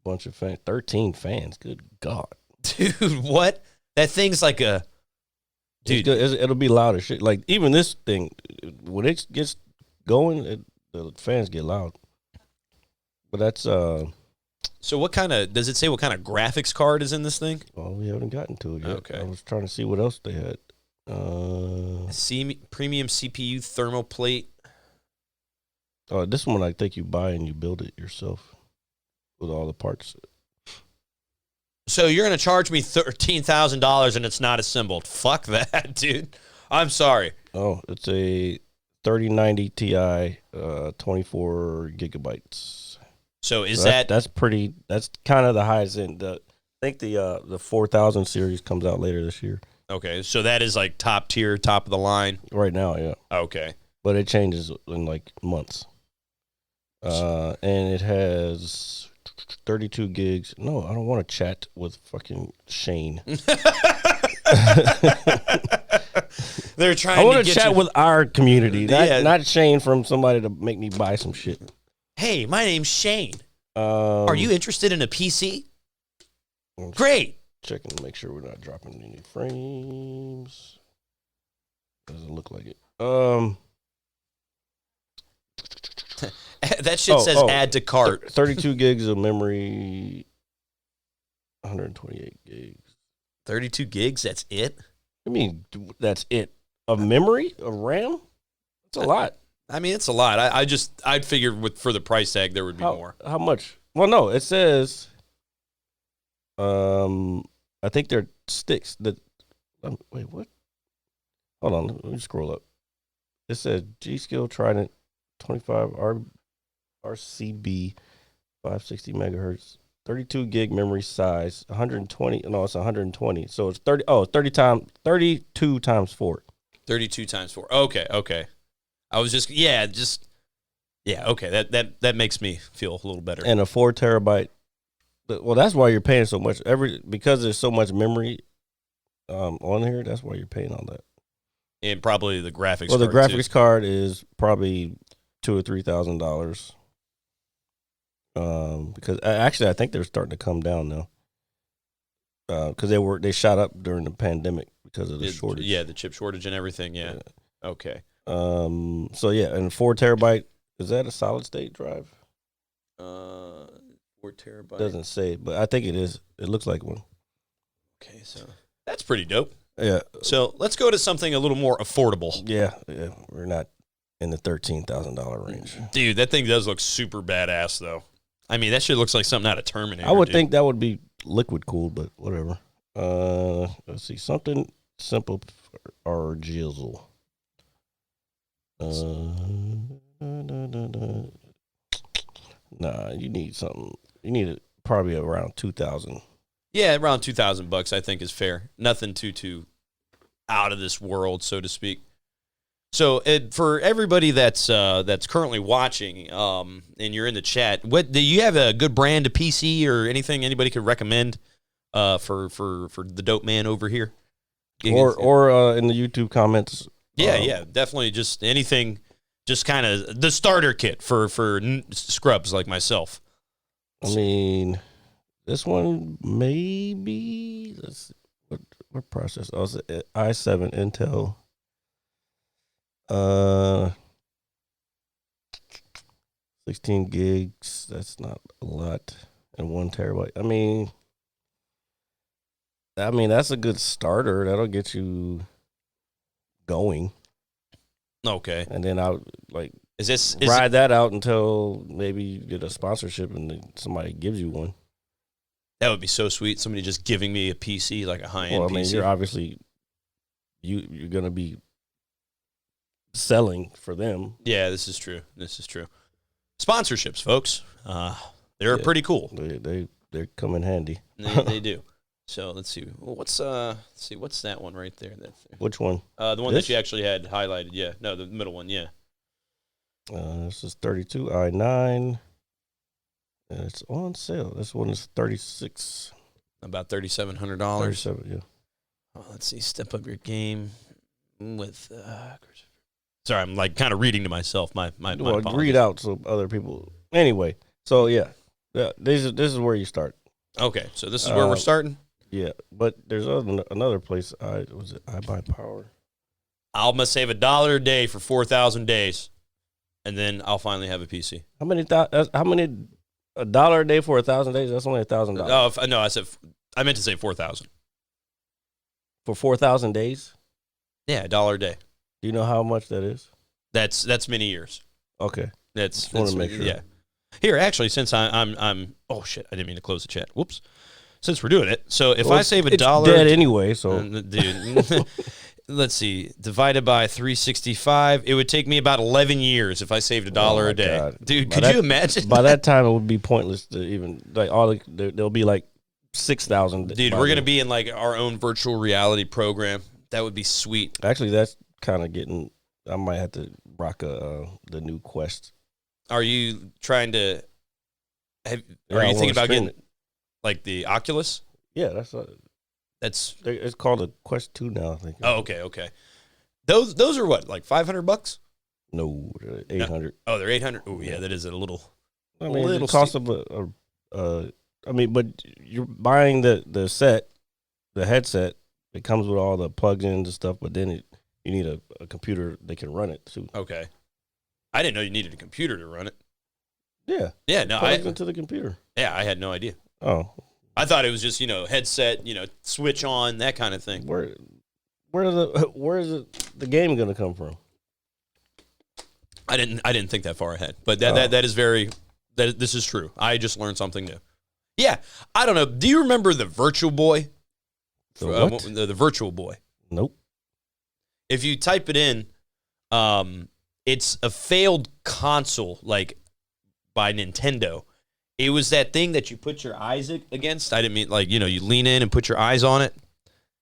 S4: Bunch of fans, 13 fans. Good God,
S5: dude, what? That thing's like a dude.
S4: It'll be loud as shit. Like even this thing, when it gets going, the fans get loud. But that's
S5: So what kind of does it say? What kind of graphics card is in this thing?
S4: Well, we haven't gotten to it yet.
S5: Okay,
S4: I was trying to see what else they had.
S5: Premium CPU thermal plate.
S4: Oh, this one I think you buy and you build it yourself with all the parts.
S5: So you're going to charge me $13,000 and it's not assembled. Fuck that, dude. I'm sorry.
S4: Oh, it's a 3090 Ti, 24 gigabytes.
S5: So
S4: that's pretty? That's kind of the highest end. I think the 4000 series comes out later this year.
S5: Okay, so that is like top tier, top of the line
S4: right now. Yeah.
S5: Okay,
S4: but it changes in like months. And it has 32 gigs. No, I don't want to chat with fucking Shane.
S5: They're trying.
S4: I want to chat with our community, not Shane from somebody to make me buy some shit.
S5: Hey, my name's Shane. Are you interested in a PC? Great.
S4: Checking to make sure we're not dropping any frames. Doesn't look like it.
S5: That shit says add to cart.
S4: 32 gigs of memory, 128 gigs.
S5: 32 gigs, that's it?
S4: I mean, that's it. Of memory? Of RAM? It's a lot.
S5: I mean, it's a lot. I'd figured for the price tag there would be more.
S4: How much? Well, no, it says, I think they're sticks. Wait, what? Hold on, let me scroll up. It says G-Skill Trident 25 RCB 560 megahertz, 32 gig memory size, 120. No, it's 120. So it's 32 times 4.
S5: 32 times 4. Okay. I was okay. That makes me feel a little better.
S4: And a 4 terabyte. Well, that's why you're paying so much. Because there's so much memory on here. That's why you're paying all that.
S5: And probably the graphics.
S4: Well, the
S5: card
S4: graphics
S5: too.
S4: card is probably $2,000 or $3,000. Because actually, I think they're starting to come down now. Because they shot up during the pandemic because of the shortage.
S5: Yeah, the chip shortage and everything. Yeah. Okay.
S4: So yeah, and 4 terabyte, is that a solid state drive?
S5: 4 terabyte.
S4: Doesn't say, but I think it is. It looks like one.
S5: Okay, so that's pretty dope.
S4: Yeah.
S5: So let's go to something a little more affordable.
S4: Yeah. We're not in the $13,000 range.
S5: Dude, that thing does look super badass, though. I mean, that shit looks like something out of Terminator.
S4: I would think that would be liquid cooled, but whatever. Let's see, something simple or jizzle. Nah, you need something. You need it probably around 2,000.
S5: Yeah, around $2,000 I think is fair. Nothing too out of this world, so to speak. So for everybody that's currently watching, and you're in the chat, what do you have a good brand of PC or anything anybody could recommend for the dope man over here?
S4: Or in the YouTube comments.
S5: Yeah, definitely just anything, just kind of the starter kit for scrubs like myself.
S4: I mean, this one maybe. Let's see, what process? Oh, it's an i7 Intel. 16 gigs. That's not a lot, and 1 terabyte. I mean, that's a good starter. That'll get you going.
S5: Okay,
S4: and then I'll ride that out until maybe you get a sponsorship and then somebody gives you one.
S5: That would be so sweet. Somebody just giving me a PC, like a high-end PC.
S4: You're obviously you're gonna be selling for them.
S5: Yeah, this is true. Sponsorships, folks. They're pretty cool.
S4: They come in handy.
S5: They do. So let's see. What's that one right there?
S4: Which one?
S5: The one that you actually had highlighted. Yeah. No, the middle one. Yeah.
S4: This is 32 i9. And it's on sale. This one is 36.
S5: About $3,700.
S4: 37, yeah.
S5: Oh, let's see. Step up your game with. Sorry, I'm like kind of reading to myself. My apologies.
S4: Read out so other people. Anyway, so yeah. This is where you start.
S5: Okay, so this is where we're starting.
S4: Yeah, but there's another place. I buy power.
S5: I'm gonna save $1 a day for 4,000 days, and then I'll finally have a PC.
S4: How many $1 a day for 1,000 days? That's only $1,000.
S5: Oh no, I meant to say 4,000
S4: for 4,000 days.
S5: Yeah, $1 a day.
S4: Do you know how much that is?
S5: That's many years.
S4: Okay,
S5: that's
S4: want to make sure.
S5: Yeah. Here, actually, since I'm oh shit, I didn't mean to close the chat. Whoops. Since we're doing it, so if I save $1,
S4: it's dead anyway. So,
S5: dude, let's see, divided by 365, it would take me about 11 years if I saved $1 a day. God. Dude, could you imagine?
S4: By that time, it would be pointless to even there'll be like 6,000.
S5: Dude, we're gonna be in like our own virtual reality program. That would be sweet.
S4: Actually, that's kind of getting. I might have to rock the new Quest.
S5: Are you trying to? Are you thinking about getting like the Oculus?
S4: Yeah, it's called a Quest 2 now, I think.
S5: Oh, okay. Those are what, like $500?
S4: No, 800.
S5: Oh, they're 800. Oh, yeah, that is a little.
S4: I mean, the cost of but you're buying the set, the headset. It comes with all the plugins and stuff, but then You need a computer that can run it too.
S5: Okay. I didn't know you needed a computer to run it.
S4: Yeah.
S5: Yeah, no,
S4: Plug into the computer.
S5: Yeah, I had no idea.
S4: Oh.
S5: I thought it was just, headset, switch on, that kind of thing.
S4: Where is the game going to come from?
S5: I didn't think that far ahead. But that is this is true. I just learned something new. Yeah, I don't know. Do you remember the Virtual Boy?
S4: The what?
S5: The Virtual Boy.
S4: Nope.
S5: If you type it in, it's a failed console, like, by Nintendo. It was that thing that you put your eyes against. I didn't mean, like, you lean in and put your eyes on it,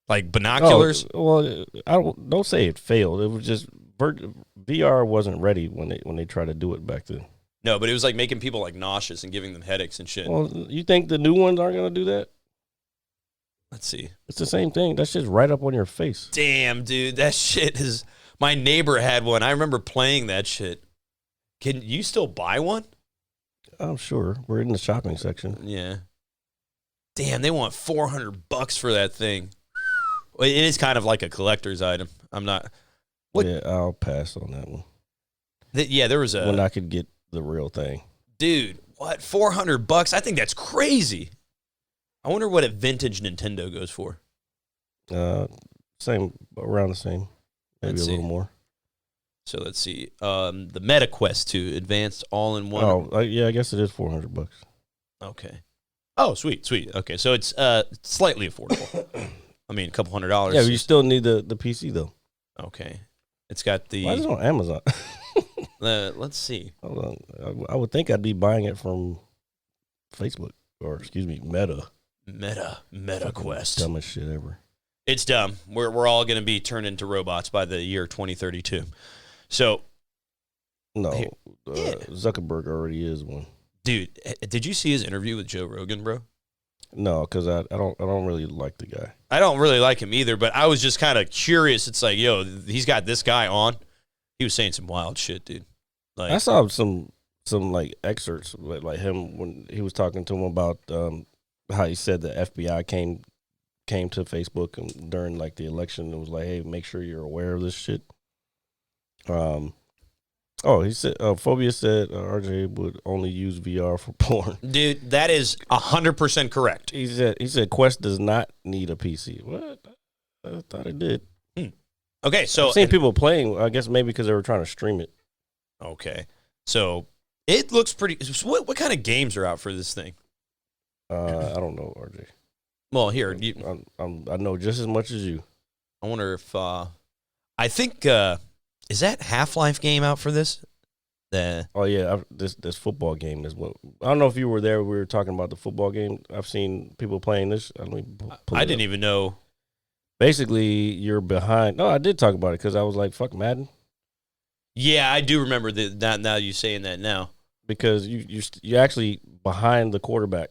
S5: like binoculars.
S4: Oh, well, don't say it failed. It was just VR wasn't ready when they tried to do it back then.
S5: No, but it was like making people like nauseous and giving them headaches and shit.
S4: Well, you think the new ones aren't going to do that?
S5: Let's see.
S4: It's the same thing. That shit's right up on your face.
S5: Damn, dude, that shit is. My neighbor had one. I remember playing that shit. Can you still buy one?
S4: I'm sure. We're in the shopping section.
S5: Yeah. Damn, they want $400 for that thing. It is kind of like a collector's item. I'm not. What?
S4: Yeah, I'll pass on that one.
S5: There was a.
S4: When I could get the real thing.
S5: Dude, what? $400? I think that's crazy. I wonder what a vintage Nintendo goes for.
S4: Same, around the same. Maybe a little more.
S5: So let's see. The MetaQuest 2 Advanced All-in-One.
S4: Oh, yeah, I guess it is $400.
S5: Okay. Oh, sweet. Okay, so it's slightly affordable. I mean, a couple $100.
S4: Yeah, but you still need the PC, though.
S5: Okay. It's got the...
S4: Why is it on Amazon?
S5: Let's see.
S4: Hold on. I would think I'd be buying it from Facebook, or, excuse me, Meta.
S5: MetaQuest.
S4: Dumbest shit ever.
S5: It's dumb. We're all going to be turned into robots by the year 2032. So,
S4: no, Zuckerberg already is one.
S5: Dude, did you see his interview with Joe Rogan, bro?
S4: No, because I don't really like the guy.
S5: I don't really like him either, but I was just kind of curious. It's like, yo, he's got this guy on. He was saying some wild shit, dude. Like,
S4: I saw some like excerpts like him when he was talking to him about how he said the FBI came to Facebook and during like the election. It was like, hey, make sure you're aware of this shit. He said Phobia said RJ would only use VR for porn.
S5: Dude, that is 100% correct.
S4: He said Quest does not need a PC. What? I thought it did.
S5: Okay, so
S4: I've seen people playing. I guess maybe because they were trying to stream it.
S5: Okay, so it looks pretty. What kind of games are out for this thing?
S4: I don't know, RJ.
S5: Well, here
S4: I know just as much as you.
S5: I wonder if I think is that Half-Life game out for this?
S4: Oh yeah, this football game is what. I don't know if you were there. We were talking about the football game. I've seen people playing this.
S5: I didn't even know.
S4: Basically, you're behind. No, I did talk about it because I was like, "Fuck Madden."
S5: Yeah, I do remember that. Now you saying that now,
S4: because you're actually behind the quarterback,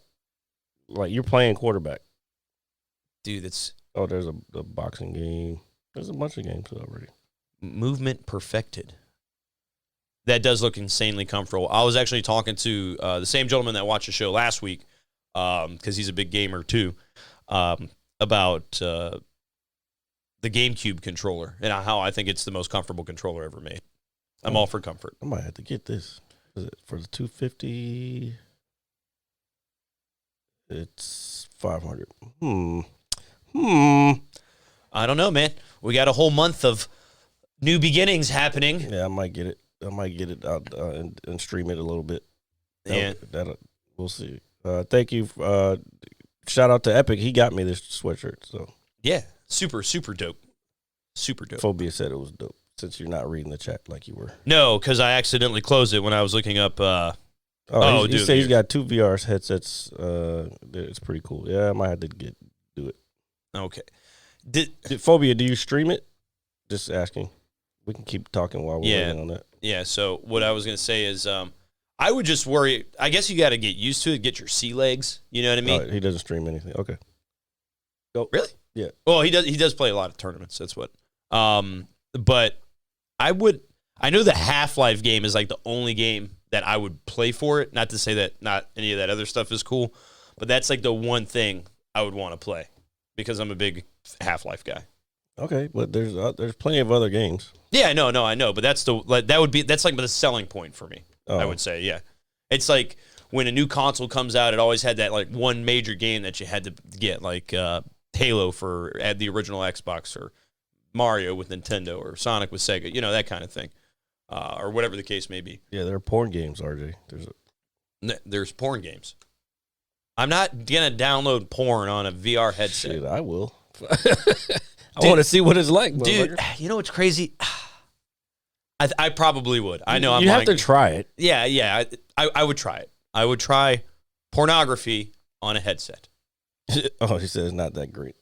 S4: like you're playing quarterback.
S5: Dude, there's
S4: a boxing game. There's a bunch of games already.
S5: Movement perfected. That does look insanely comfortable. I was actually talking to the same gentleman that watched the show last week, because he's a big gamer too, about the GameCube controller and how I think it's the most comfortable controller ever made. I'm all for comfort.
S4: I might have to get this. Is it for the 250? It's 500.
S5: I don't know, man. We got a whole month of new beginnings happening.
S4: Yeah, I might get it. Out and stream it a little bit. We'll see. Thank you. Shout out to Epic. He got me this sweatshirt. So
S5: yeah, super dope. Super dope.
S4: Phobia said it was dope. Since you're not reading the chat like you were.
S5: No, because I accidentally closed it when I was looking up.
S4: He said he's got 2 VR headsets. It's pretty cool. Yeah, I might have to do it.
S5: Okay.
S4: Phobia, do you stream it? Just asking. We can keep talking while we're waiting on that.
S5: Yeah, so what I was going to say is I would just worry. I guess you got to get used to it, get your sea legs. You know what I mean?
S4: He doesn't stream anything. Okay.
S5: Go. Really?
S4: Yeah.
S5: Well, he does play a lot of tournaments. That's what. But I know the Half-Life game is like the only game that I would play for it. Not to say that not any of that other stuff is cool, but that's like the one thing I would want to play because I'm a big Half-Life guy.
S4: Okay, but there's plenty of other games.
S5: Yeah, no, I know, but that's like the selling point for me. I would say, yeah. It's like when a new console comes out, it always had that like one major game that you had to get, like Halo for the original Xbox, or Mario with Nintendo, or Sonic with Sega, that kind of thing, or whatever the case may be.
S4: Yeah, there are porn games, RJ.
S5: There's porn games. I'm not gonna download porn on a VR headset.
S4: Shit, I will. I want to see what it's like,
S5: dude. You know what's crazy? I probably would. I know
S4: you have to try it.
S5: Yeah. I would try it. I would try pornography on a headset.
S4: Oh, he said it's not that great.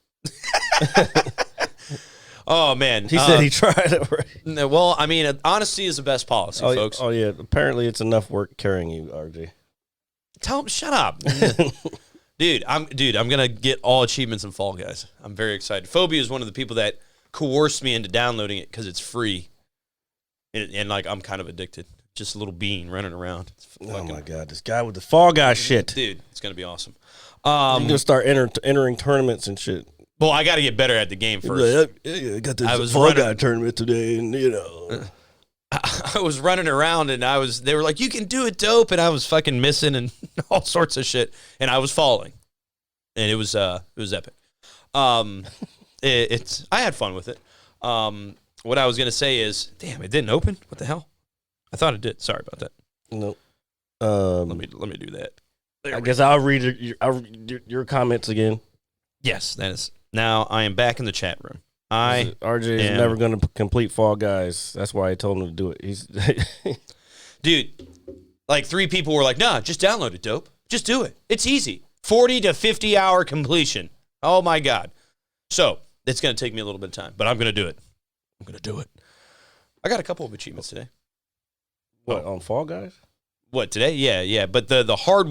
S5: Oh man,
S4: he said he tried it. Right?
S5: Well, I mean, honesty is the best policy, folks.
S4: Oh yeah, apparently it's enough work carrying you, RJ.
S5: Tell him, shut up, dude. I'm gonna get all achievements in Fall Guys. I'm very excited. Phobia is one of the people that coerced me into downloading it because it's free. And like, I'm kind of addicted. Just a little bean running around.
S4: Oh my god, this guy with the Fall Guy shit,
S5: dude! It's gonna be awesome.
S4: You're gonna start entering tournaments and shit.
S5: Well, I got to get better at the game first.
S4: I got this Fall Guy tournament today, and
S5: I was running around, and they were like, "You can do it, dope," and I was fucking missing and all sorts of shit, and I was falling, and it was epic. I had fun with it. What I was gonna say is, damn, it didn't open. What the hell? I thought it did. Sorry about that.
S4: Nope.
S5: Let me do that.
S4: I guess I'll read your comments again.
S5: Yes, that is. Now I am back in the chat room.
S4: RJ is never going to complete Fall Guys. That's why I told him to do it. He's
S5: dude. Like 3 people were like, "Nah, just download it, dope. Just do it. It's easy. 40 to 50 hour completion. Oh my god." So it's going to take me a little bit of time, but I'm going to do it. I'm going to do it. I got a couple of achievements today.
S4: What, on Fall Guys?
S5: What, today? Yeah. But the hard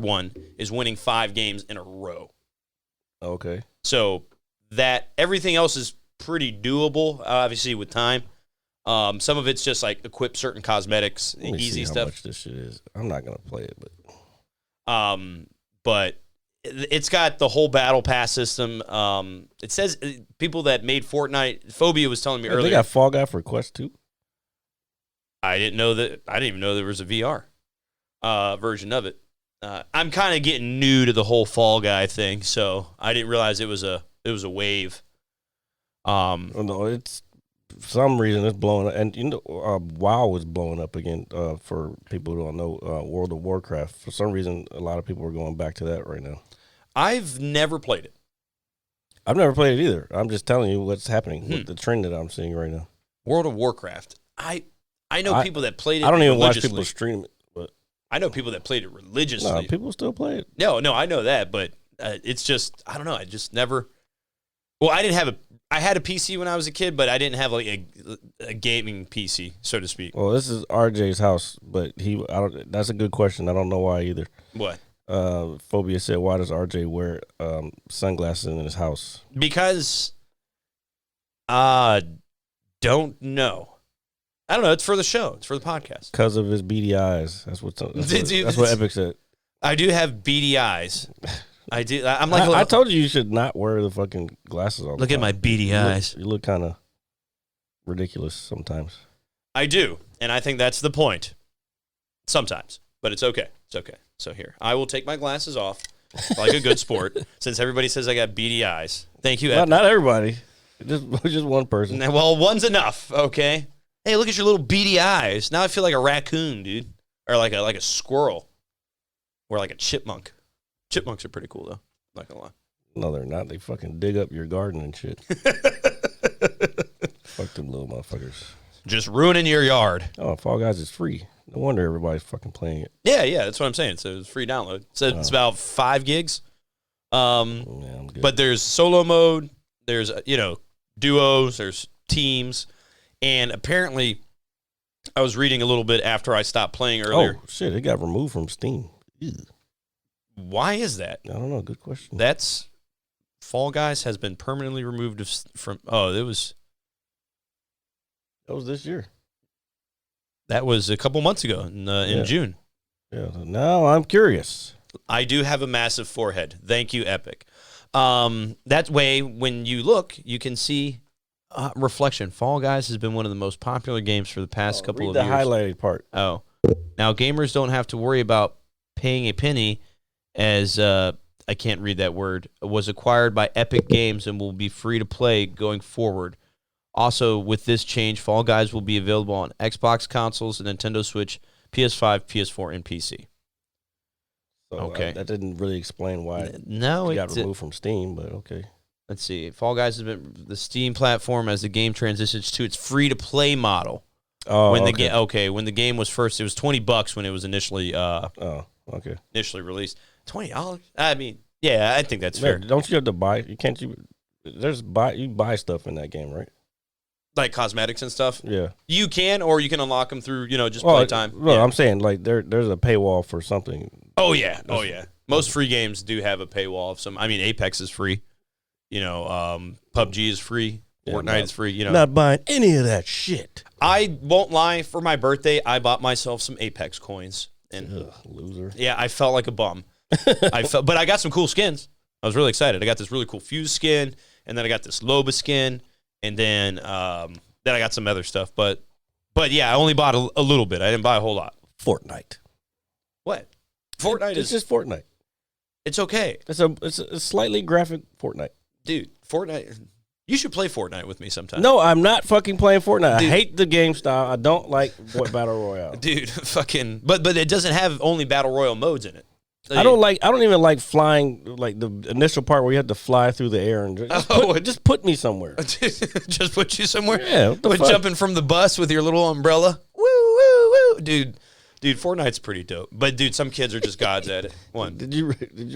S5: one is winning 5 games in a row.
S4: Okay.
S5: So that everything else is pretty doable, obviously, with time. Some of it's just like equip certain cosmetics, easy stuff. How
S4: much this shit is? I'm not gonna play it,
S5: but it's got the whole battle pass system. It says people that made Fortnite, Phobia was telling me earlier.
S4: They got Fall Guy for Quest 2.
S5: I didn't know that. I didn't even know there was a VR version of it. I'm kind of getting new to the whole Fall Guy thing, so I didn't realize it was a wave.
S4: No, it's for some reason it's blowing up, and WoW is blowing up again. For people who don't know, World of Warcraft. For some reason, a lot of people are going back to that right now.
S5: I've never played it.
S4: I've never played it either. I'm just telling you what's happening with the trend that I'm seeing right now.
S5: World of Warcraft. I know people that played it.
S4: I don't even watch people stream it, but
S5: I know people that played it religiously.
S4: No, people still play it.
S5: No, I know that, but it's just, I don't know. I just never. Well, I had a PC when I was a kid, but I didn't have like a gaming PC, so to speak.
S4: Well, this is RJ's house, but that's a good question. I don't know why either.
S5: What?
S4: Phobia said, "Why does RJ wear sunglasses in his house?"
S5: Because, don't know. I don't know. It's for the show. It's for the podcast.
S4: Because of his beady eyes. That's what Epic said.
S5: I do have beady eyes. I do.
S4: I told you should not wear the fucking glasses all the time.
S5: Look at my beady eyes.
S4: You look kind of ridiculous sometimes.
S5: I do, and I think that's the point. Sometimes, but it's okay. It's okay. So here, I will take my glasses off like a good sport, since everybody says I got beady eyes. Thank you, Epic.
S4: Not everybody. Just one person.
S5: Well, one's enough, okay? Hey, look at your little beady eyes. Now I feel like a raccoon, dude. Or like a squirrel. Or like a chipmunk. Chipmunks are pretty cool, though. Not gonna lie.
S4: No, they're not. They fucking dig up your garden and shit. Fuck them little motherfuckers.
S5: Just ruining your yard.
S4: Oh, Fall Guys is free. No wonder everybody's fucking playing it.
S5: Yeah, that's what I'm saying. So it's free download. So it's about 5 gigs.
S4: I'm good.
S5: But there's solo mode. There's, duos. There's teams. And apparently, I was reading a little bit after I stopped playing earlier.
S4: Oh, shit. It got removed from Steam. Ew.
S5: Why is that?
S4: I don't know. Good question.
S5: Fall Guys has been permanently removed from. Oh, that was
S4: this year.
S5: That was a couple months ago in June.
S4: Yeah. Now I'm curious.
S5: I do have a massive forehead. Thank you, Epic. That way, when you look, you can see reflection. Fall Guys has been one of the most popular games for the past couple of
S4: the
S5: years.
S4: highlighted part.
S5: Oh, now gamers don't have to worry about paying a penny, as I can't read that word. Was acquired by Epic Games and will be free to play going forward. Also, with this change, Fall Guys will be available on Xbox consoles, Nintendo Switch, PS5, PS4, and PC.
S4: So
S5: Okay.
S4: that didn't really explain why
S5: No,
S4: it got
S5: it's
S4: removed from Steam, but okay.
S5: let's see. Fall Guys has been the Steam platform as the game transitions to its free-to-play model.
S4: Oh,
S5: When the
S4: okay.
S5: when the game was first, it was $20 when it was initially
S4: okay.
S5: initially released. $20. I mean, yeah, I think that's
S4: Fair.
S5: fair.
S4: Don't you have to buy? You buy stuff in that game, right?
S5: Like cosmetics and stuff.
S4: Yeah.
S5: You can, or you can unlock them through, just
S4: Well,
S5: playtime.
S4: No,
S5: Yeah.
S4: I'm saying like there's a paywall for something.
S5: Oh yeah. Most free games do have a paywall of some. I mean, Apex is free. PUBG is free.
S4: Yeah,
S5: Fortnite is free.
S4: Not buying any of that shit.
S5: I won't lie. For my birthday, I bought myself some Apex coins, and
S4: Ugh, loser.
S5: yeah, I felt like a bum. But I got some cool skins. I was really excited. I got this really cool Fuse skin, and then I got this Loba skin, and then I got some other stuff. But yeah, I only bought a little bit. I didn't buy a whole lot.
S4: Fortnite.
S5: What? Fortnite
S4: It's
S5: is
S4: just Fortnite.
S5: it's okay,
S4: It's a slightly graphic Fortnite.
S5: dude. Fortnite. You should play Fortnite with me sometime.
S4: No, I'm not fucking playing Fortnite.
S5: Dude.
S4: I hate the game style. I don't like battle royale.
S5: Dude, fucking. But it doesn't have only battle royale modes in it.
S4: I don't even like flying. Like the initial part where you have to fly through the air and just put me somewhere.
S5: Just put you somewhere.
S4: Yeah, what the
S5: But
S4: fuck?
S5: jumping from the bus with your little umbrella. Woo, woo, woo. Dude, Fortnite's pretty dope. But, dude, some kids are just gods at it. One.
S4: Did you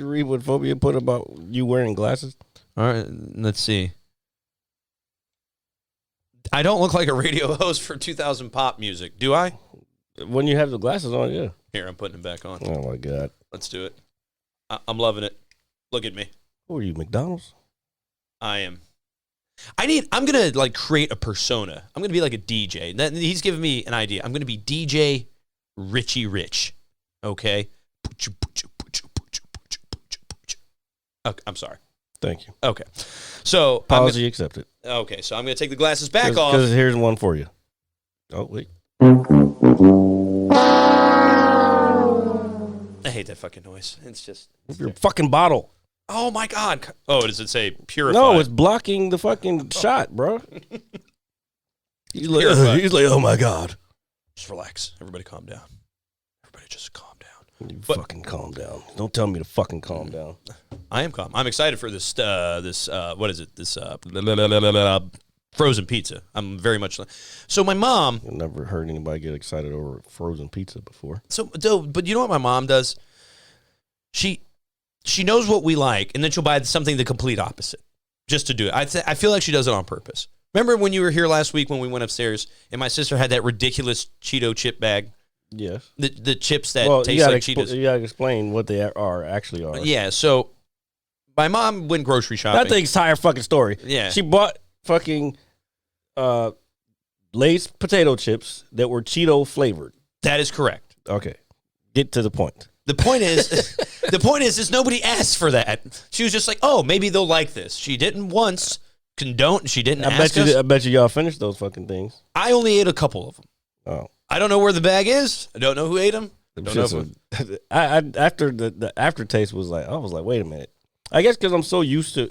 S4: read what Phobia put about you wearing glasses?
S5: All right, let's see. I don't look like a radio host for 2000 pop music, do I?
S4: When you have the glasses on, yeah.
S5: Here, I'm putting it back on.
S4: Oh my god.
S5: Let's do it. I'm loving it. Look at me.
S4: Who are you, McDonald's?
S5: I am. I'm going to, create a persona. I'm going to be like a DJ. He's giving me an idea. I'm going to be DJ Richie Rich. Okay? Okay, I'm sorry.
S4: Thank you.
S5: Okay. So,
S4: Apology accepted.
S5: okay, so I'm going to take the glasses back off.
S4: Because here's one for you. Oh, wait.
S5: I hate that fucking noise. It's just...
S4: Your fucking bottle.
S5: Oh, my God. Oh, does it say purified?
S4: No, it's blocking the fucking shot, bro. He's like,
S5: Purified.
S4: oh my god.
S5: Just relax. Everybody calm down. Everybody just calm down.
S4: You fucking calm down. Don't tell me to fucking calm down.
S5: I am calm. I'm excited for this, what is it? This frozen pizza. I'm very much... So my mom...
S4: I've never heard anybody get excited over frozen pizza before.
S5: But you know what my mom does? She knows what we like, and then she'll buy something the complete opposite just to do it. I feel like she does it on purpose. Remember when you were here last week when we went upstairs and my sister had that ridiculous Cheeto chip bag?
S4: Yes.
S5: The chips that
S4: Well,
S5: taste like Cheetos.
S4: you gotta explain what they actually are.
S5: Yeah, so my mom went grocery shopping.
S4: Not the entire fucking story.
S5: Yeah.
S4: She bought fucking Lay's potato chips that were Cheeto flavored.
S5: That is correct.
S4: Okay. Get to the point.
S5: The point is nobody asked for that. She was just like, oh, maybe they'll like this. She didn't once condone. She didn't ask us.
S4: I bet you y'all finished those fucking things.
S5: I only ate a couple of them.
S4: Oh.
S5: I don't know where the bag is. I don't know who ate them.
S4: After the aftertaste was like, I was like, wait a minute. I guess because I'm so used to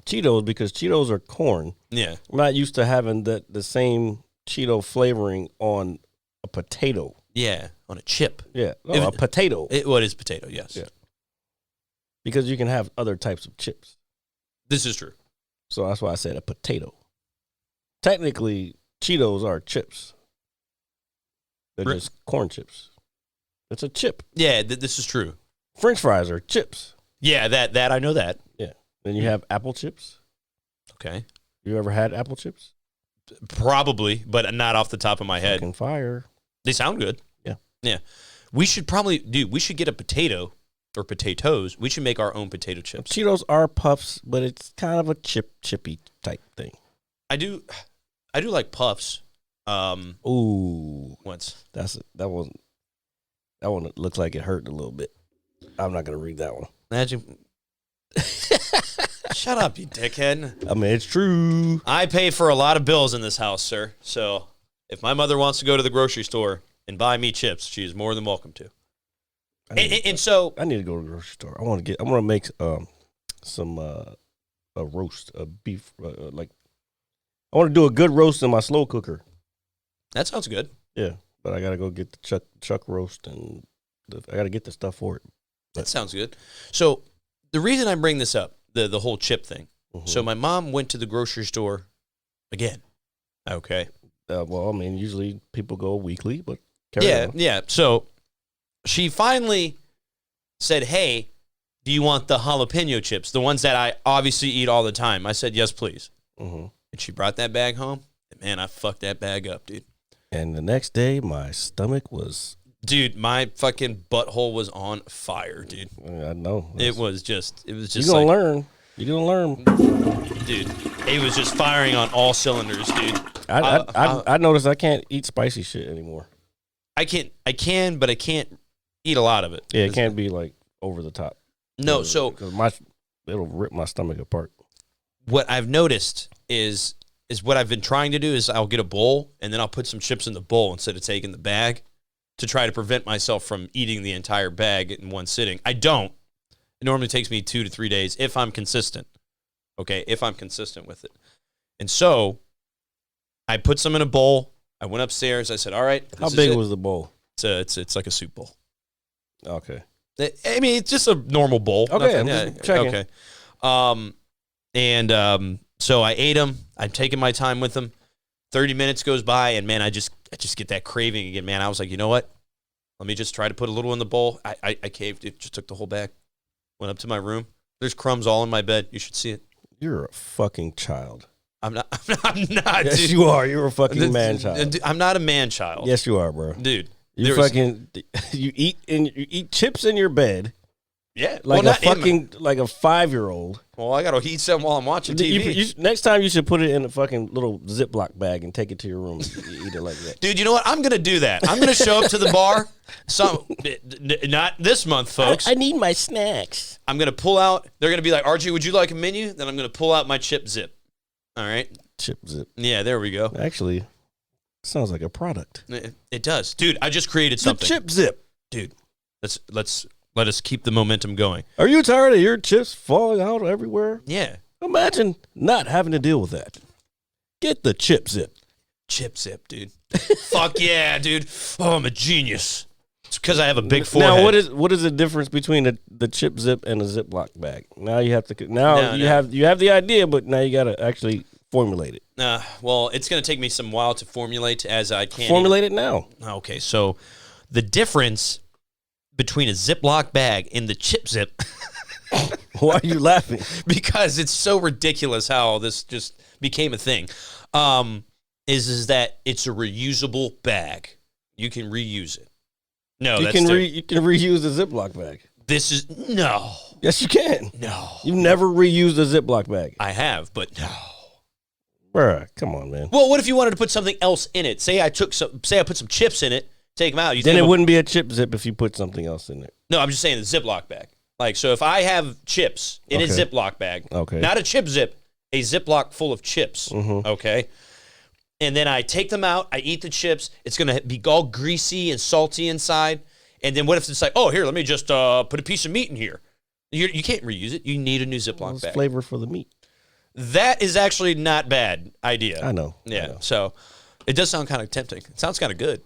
S4: Cheetos, because Cheetos are corn.
S5: Yeah.
S4: I'm not used to having the same Cheeto flavoring on a potato.
S5: Yeah, on a chip.
S4: Yeah, a potato.
S5: What is potato? Yes.
S4: Yeah. Because you can have other types of chips.
S5: This is true.
S4: So that's why I said a potato. Technically, Cheetos are chips. They're just corn chips. It's a chip.
S5: Yeah, this is true.
S4: French fries are chips.
S5: Yeah, that I know that.
S4: Yeah. Then you have apple chips.
S5: Okay.
S4: You ever had apple chips?
S5: Probably, but not off the top of my head.
S4: Fucking fire.
S5: They sound good.
S4: Yeah.
S5: Yeah. We should get a potato or potatoes. We should make our own potato chips.
S4: Cheetos are puffs, but it's kind of a chippy type thing.
S5: I do like puffs.
S4: Ooh.
S5: Once.
S4: That one looks like it hurt a little bit. I'm not gonna read that one.
S5: Imagine Shut up, you dickhead.
S4: I mean, it's true.
S5: I pay for a lot of bills in this house, sir. So if my mother wants to go to the grocery store and buy me chips, she is more than welcome to. And so
S4: I need to go to the grocery store. I want to make some a roast, a beef, like I want to do a good roast in my slow cooker.
S5: that sounds good.
S4: Yeah, but I gotta go get the chuck roast, and I gotta get the stuff for it.
S5: That sounds good. So the reason I bring this up, the whole chip thing.
S4: Mm-hmm.
S5: So my mom went to the grocery store again. Okay.
S4: Well, I mean, usually people go weekly, but carry on.
S5: Yeah. So she finally said, "Hey, do you want the jalapeno chips, the ones that I obviously eat all the time?" I said, "Yes, please."
S4: Mm-hmm.
S5: And she brought that bag home. And man, I fucked that bag up, dude.
S4: And the next day, my stomach was.
S5: Dude, my fucking butthole was on fire, dude.
S4: I know.
S5: It was just.
S4: You're gonna learn. You're gonna learn,
S5: dude. It was just firing on all cylinders, dude.
S4: I noticed I can't eat spicy shit anymore.
S5: I can, but I can't eat a lot of it.
S4: Yeah, it can't be like over the top.
S5: No, so
S4: because it'll rip my stomach apart.
S5: What I've noticed is what I've been trying to do is I'll get a bowl and then I'll put some chips in the bowl instead of taking the bag to try to prevent myself from eating the entire bag in one sitting. I don't. It normally takes me 2 to 3 days if I'm consistent. Okay, if I'm consistent with it. And so I put some in a bowl. I went upstairs. I said, "All right."
S4: How big was the bowl?
S5: It's like a soup bowl.
S4: Okay.
S5: I mean, it's just a normal bowl.
S4: Okay,
S5: Nothing,
S4: I'm just checking.
S5: Okay. So I ate them. I'm taking my time with them. 30 minutes goes by, and man, I just get that craving again, man. I was like, you know what? Let me just try to put a little in the bowl. I caved. It just took the whole bag. Went up to my room. There's crumbs all in my bed. You should see it.
S4: You're a fucking child.
S5: I'm not.
S4: Yes,
S5: dude.
S4: you are. You're a fucking man child.
S5: I'm not a man child.
S4: Yes, you are, bro.
S5: Dude.
S4: You eat chips in your bed.
S5: Yeah,
S4: like a 5-year-old.
S5: Well, I gotta eat something while I'm watching TV.
S4: Next time you should put it in a fucking little Ziploc bag and take it to your room. And eat it like that.
S5: Dude, you know what? I'm gonna do that. I'm gonna show up to the bar. Not this month, folks.
S4: I need my snacks.
S5: I'm gonna pull out. They're gonna be like, "RG, would you like a menu?" Then I'm gonna pull out my chip zip. All right.
S4: Chip zip.
S5: Yeah, there we go.
S4: Actually, sounds like a product.
S5: It does, dude. I just created something.
S4: The chip zip,
S5: dude. Let us keep the momentum going.
S4: Are you tired of your chips falling out everywhere?
S5: Yeah.
S4: Imagine not having to deal with that. Get the chip zip.
S5: Chip zip, dude. Fuck yeah, dude. Oh, I'm a genius. It's because I have a big forehead.
S4: Now, what is the difference between the chip zip and a Ziploc bag? Now you have to. You have the idea, but now you got to actually formulate it.
S5: Well, it's going to take me some while to formulate as I can.
S4: Formulate it now.
S5: Okay, so the difference between a Ziploc bag and the chip zip.
S4: Why are you laughing?
S5: Because it's so ridiculous how this just became a thing. Is that it's a reusable bag. You can reuse it. No,
S4: you can reuse the Ziploc bag.
S5: This is no.
S4: Yes, you can.
S5: No,
S4: you've never reused a Ziploc bag.
S5: I have, but no.
S4: Bruh, come on, man.
S5: Well, what if you wanted to put something else in it? Say I put some chips in it. Take them out.
S4: Then it wouldn't be a chip zip if you put something else in there.
S5: No, I'm just saying the Ziploc bag. Like, so if I have chips in a Ziploc bag, not a chip zip, a Ziploc full of chips, okay? And then I take them out, I eat the chips, it's going to be all greasy and salty inside. And then what if it's like, oh, here, let me just put a piece of meat in here. You can't reuse it. You need a new Ziploc bag.
S4: Flavor for the meat.
S5: That is actually not bad idea.
S4: I know.
S5: Yeah,
S4: I know.
S5: So it does sound kind of tempting. It sounds kind of good.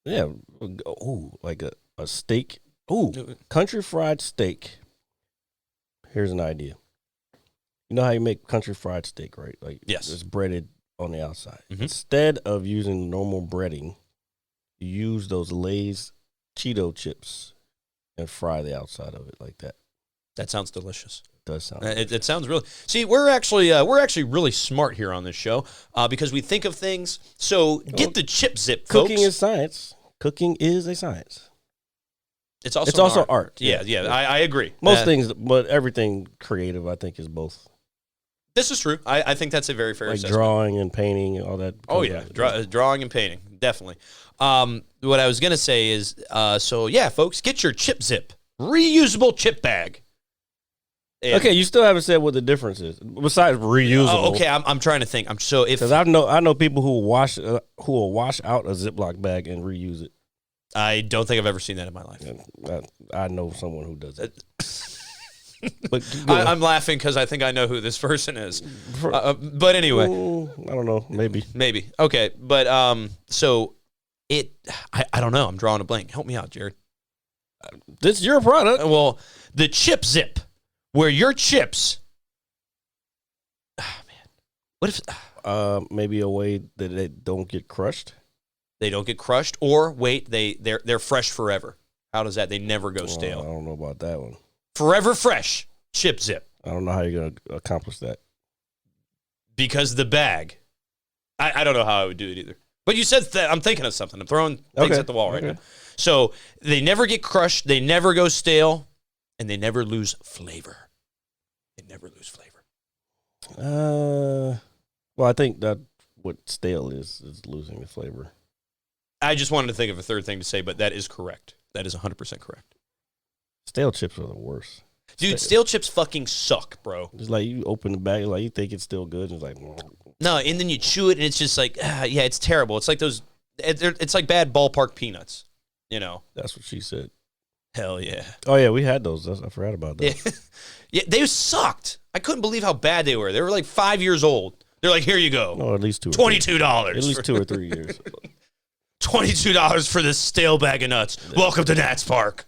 S4: Yeah. Ooh, like a steak. Ooh, country fried steak. Here's an idea. You know how you make country fried steak, right? Like,
S5: yes,
S4: it's breaded on the outside. Mm-hmm. Instead of using normal breading, you use those Lay's Cheeto chips and fry the outside of it like that.
S5: That sounds delicious.
S4: It does sound.
S5: It sounds really. See, we're actually really smart here on this show because we think of things. So get the chip zip, folks.
S4: Cooking is science. Cooking is a science.
S5: It's also
S4: art.
S5: Yeah. I agree.
S4: Most things, but everything creative, I think, is both.
S5: This is true. I think that's a very fair assessment.
S4: Drawing and painting and all that.
S5: Oh, yeah. Drawing and painting. Definitely. What I was going to say is, folks, get your chip zip. Reusable chip bag. And-
S4: Okay, you still haven't said what the difference is besides reusable.
S5: Oh, okay. I'm trying to think.
S4: Because I know people who will wash out a Ziploc bag and reuse it.
S5: I don't think I've ever seen that in my life.
S4: And I know someone who does it. But
S5: I'm laughing because I think I know who this person is. But anyway,
S4: I don't know. Maybe.
S5: Okay, but so I don't know. I'm drawing a blank. Help me out, Jared.
S4: This is your product.
S5: Well, the chip zip, where your chips. Man, what if
S4: Maybe a way that they don't get crushed.
S5: they don't get crushed, or wait, they're fresh forever? How does that? They never go stale.
S4: I don't know about that one.
S5: Forever fresh chip zip.
S4: I don't know how you're going to accomplish that.
S5: Because the bag. I don't know how I would do it either. But you said that. I'm thinking of something. I'm throwing things at the wall right now. So they never get crushed. They never go stale. And they never lose flavor. They never lose flavor.
S4: Well, I think that what stale is losing the flavor.
S5: I just wanted to think of a third thing to say, but that is correct. That is 100% correct.
S4: Stale chips are the worst.
S5: Dude, stale chips fucking suck, bro.
S4: It's like you open the bag, like you think it's still good, and it's like,
S5: No, and then you chew it, and it's just like, yeah, it's terrible. It's like those, it's like bad ballpark peanuts, you know?
S4: That's what she said.
S5: Hell yeah.
S4: Oh yeah, we had those. I forgot about that.
S5: Yeah. Yeah, they sucked. I couldn't believe how bad they were. They were like 5 years old. They're like, here you go.
S4: No, at least
S5: $22.
S4: At least 2 or 3 years.
S5: $22 for this stale bag of nuts. Welcome to Nats Park.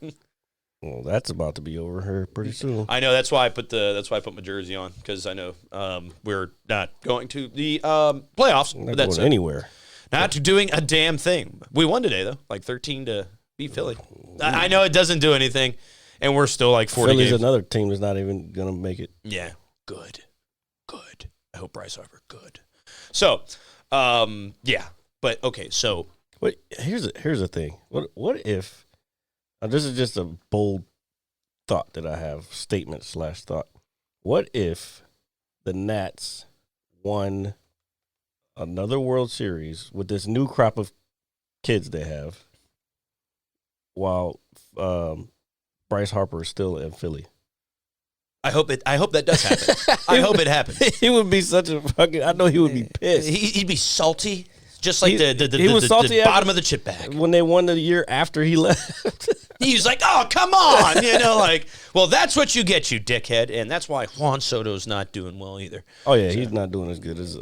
S4: Well, that's about to be over here pretty soon.
S5: I know. That's why I put my jersey on, because I know we're not going to the playoffs.
S4: Not
S5: That's
S4: going anywhere.
S5: Not doing a damn thing. We won today though, like 13 to beat Philly. I know it doesn't do anything, and we're still like 40
S4: Philly's
S5: games.
S4: another team that's not even going to make it.
S5: Yeah, good. I hope Bryce Harper good. So, yeah, but okay. So,
S4: Wait, here's the thing. What if? This is just a bold thought that I have. Statement/thought. What if the Nats won another World Series with this new crop of kids they have, while Bryce Harper is still in Philly?
S5: I hope that does happen. I hope it happens.
S4: He would be such a fucking. I know he would be pissed.
S5: He'd be salty, just like
S4: He was salty
S5: the
S4: after-
S5: bottom of the chip bag.
S4: when they won the year after he left.
S5: He was like, "Oh, come on," you know, like, well, that's what you get, you dickhead, and that's why Juan Soto's not doing well either.
S4: Oh yeah, he's not doing as good as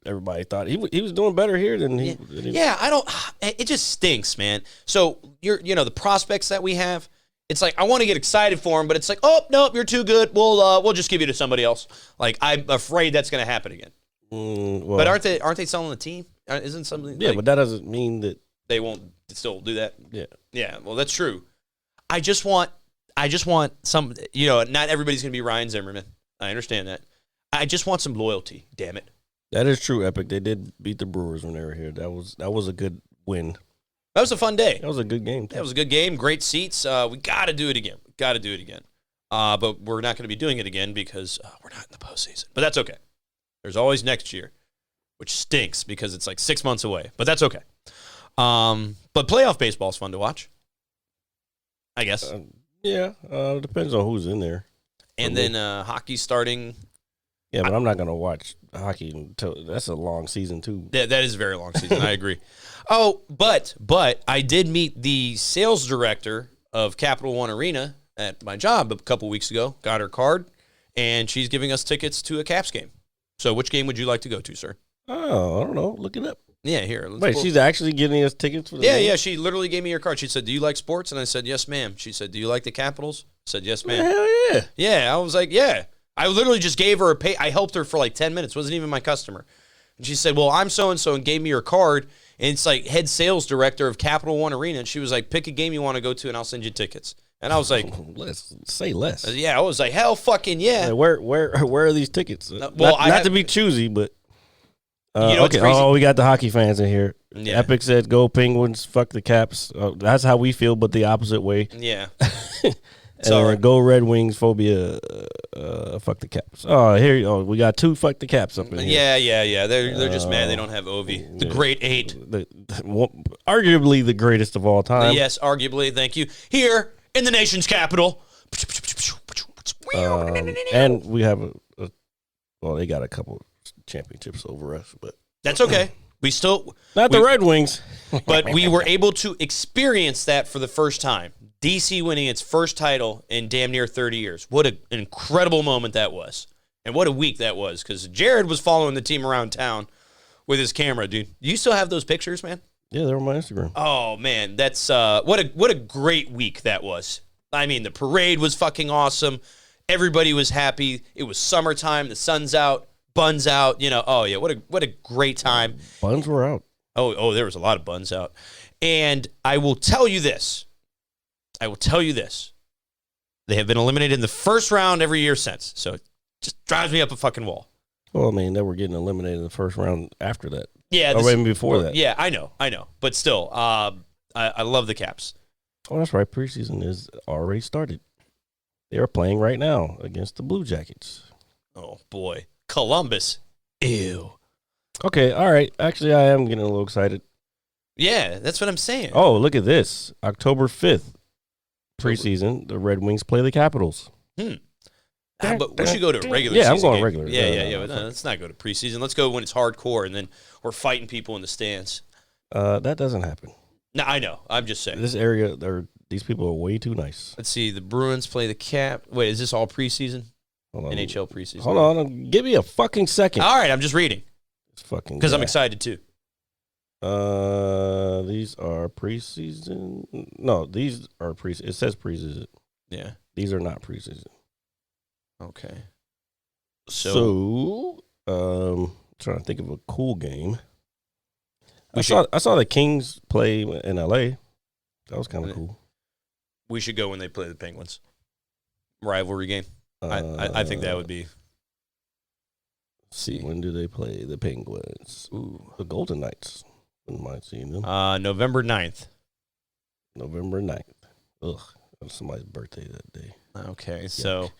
S4: everybody thought. He was doing better here than he.
S5: Yeah, I don't. It just stinks, man. So the prospects that we have. It's like I want to get excited for him, but it's like, oh nope, you're too good. We'll just give you to somebody else. Like I'm afraid that's going to happen again.
S4: Well,
S5: But aren't they selling the team? Isn't something?
S4: Yeah,
S5: like,
S4: but that doesn't mean that.
S5: they won't still do that.
S4: Yeah,
S5: Yeah, well, that's true. I just want some. Not everybody's going to be Ryan Zimmerman. I understand that. I just want some loyalty. Damn it.
S4: that is true. Epic. They did beat the Brewers when they were here. That was a good win.
S5: That was a fun day.
S4: That was a good game.
S5: That was a good game. Great seats. We got to do it again. But we're not going to be doing it again because we're not in the postseason. But that's okay. There's always next year, which stinks because it's like 6 months away. But that's okay. But playoff baseball is fun to watch, I guess.
S4: Yeah, depends on who's in there.
S5: And then hockey's starting.
S4: Yeah, but I'm not gonna watch hockey until that's a long season too.
S5: That is a very long season. I agree. Oh, but I did meet the sales director of Capital One Arena at my job a couple weeks ago. Got her card, and she's giving us tickets to a Caps game. So, which game would you like to go to, sir?
S4: Oh, I don't know. Look it up.
S5: Yeah, here.
S4: Wait, she's actually giving us tickets for the game?
S5: Yeah. She literally gave me her card. She said, "Do you like sports?" And I said, "Yes, ma'am." She said, "Do you like the Capitals?" I said, "Yes, ma'am."
S4: Hell yeah.
S5: Yeah, I was like, "Yeah." I literally just gave her I helped her for like 10 minutes. Wasn't even my customer. And she said, "Well, I'm so and so," and gave me her card. And it's like head sales director of Capital One Arena. And she was like, "Pick a game you want to go to, and I'll send you tickets." And I was like,
S4: Let's say less.
S5: "Yeah." I was like, "Hell, fucking yeah."
S4: Like, where are these tickets?
S5: well,
S4: not to be choosy, but
S5: what's
S4: okay.
S5: crazy?
S4: Oh, we got the hockey fans in here.
S5: Yeah.
S4: Epic said, "Go Penguins, fuck the Caps." That's how we feel, but the opposite way.
S5: Yeah.
S4: Go Red Wings, phobia. Fuck the Caps. Oh, here. We got 2 fuck the Caps up in here.
S5: Yeah. They're just mad they don't have Ovi. The Great 8.
S4: Arguably the greatest of all time.
S5: Yes, arguably. Thank you. Here in the nation's capital.
S4: And we have well, they got a couple championships over us, but
S5: That's okay. We still
S4: not the Red Wings.
S5: but we were able to experience that for the first time. DC winning its first title in damn near 30 years. What an incredible moment that was. And what a week that was, because Jared was following the team around town with his camera, dude. Do you still have those pictures, man?
S4: Yeah, they're on my Instagram.
S5: Oh, man, that's what a great week that was. I mean, the parade was fucking awesome. Everybody was happy. It was summertime. The sun's out. Buns out. You know, oh, yeah, what a great time.
S4: Buns were out.
S5: Oh, there was a lot of buns out. And I will tell you this. They have been eliminated in the first round every year since. So it just drives me up a fucking wall.
S4: Well, I mean, they were getting eliminated in the first round after that.
S5: Yeah.
S4: Or even before that.
S5: Yeah, I know. But still, I love the Caps.
S4: Oh, that's right. Preseason is already started. They are playing right now against the Blue Jackets.
S5: Oh, boy. Columbus. Ew.
S4: Okay, all right. Actually, I am getting a little excited.
S5: Yeah, that's what I'm saying.
S4: Oh, look at this. October 5th, preseason, the Red Wings play the Capitals.
S5: But we should go to a regular
S4: Yeah,
S5: season
S4: I'm going
S5: game.
S4: regular.
S5: Yeah. But let's not go to preseason. Let's go when it's hardcore, and then we're fighting people in the stands.
S4: That doesn't happen.
S5: No, I know. I'm just saying.
S4: This area, these people are way too nice.
S5: Let's see. The Bruins play the Cap. Wait, is this all preseason?
S4: Hold on.
S5: NHL preseason.
S4: Hold on. Give me a fucking second.
S5: All right, I'm just reading.
S4: It's fucking
S5: because I'm excited too.
S4: These are preseason. No, these are preseason. It says preseason.
S5: Yeah.
S4: These are not preseason.
S5: Okay.
S4: Trying to think of a cool game. I saw the Kings play in LA. That was kind of cool.
S5: We should go when they play the Penguins. Rivalry game. I think that would be.
S4: See, when do they play the Penguins?
S5: Ooh,
S4: the Golden Knights. Wouldn't mind seeing them.
S5: November 9th.
S4: November 9th. Ugh, that's somebody's birthday that day.
S5: Okay, so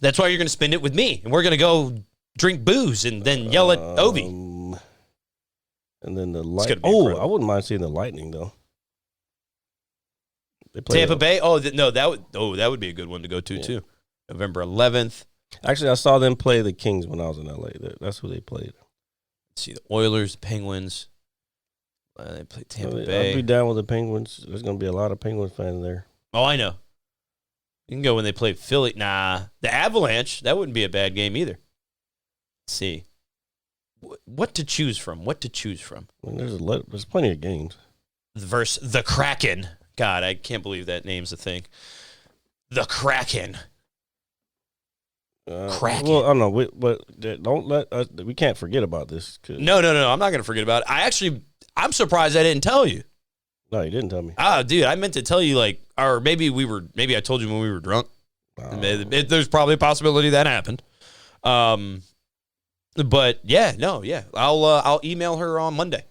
S5: that's why you're going to spend it with me, and we're going to go drink booze and then yell at Ovi.
S4: And then the Lightning. Oh, incredible. I wouldn't mind seeing the Lightning though. They play
S5: Tampa Bay. Oh, no, that would be a good one to go to too. November 11th.
S4: Actually, I saw them play the Kings when I was in LA. That's who they played.
S5: Let's see, the Oilers, the Penguins. They play Tampa Bay.
S4: I'll be down with the Penguins. There's going to be a lot of Penguins fans there.
S5: Oh, I know. You can go when they play Philly. Nah, the Avalanche. That wouldn't be a bad game either. Let's see. What to choose from? I mean,
S4: there's plenty of games.
S5: Versus the Kraken. God, I can't believe that name's a thing. The Kraken. Kraken.
S4: Well, I don't know, but don't let us. We can't forget about this.
S5: No. I'm not going to forget about it. I'm surprised I didn't tell you.
S4: No, you didn't tell me.
S5: Dude, I meant to tell you, or maybe I told you when we were drunk. There's probably a possibility that happened. But yeah. I'll email her on Monday.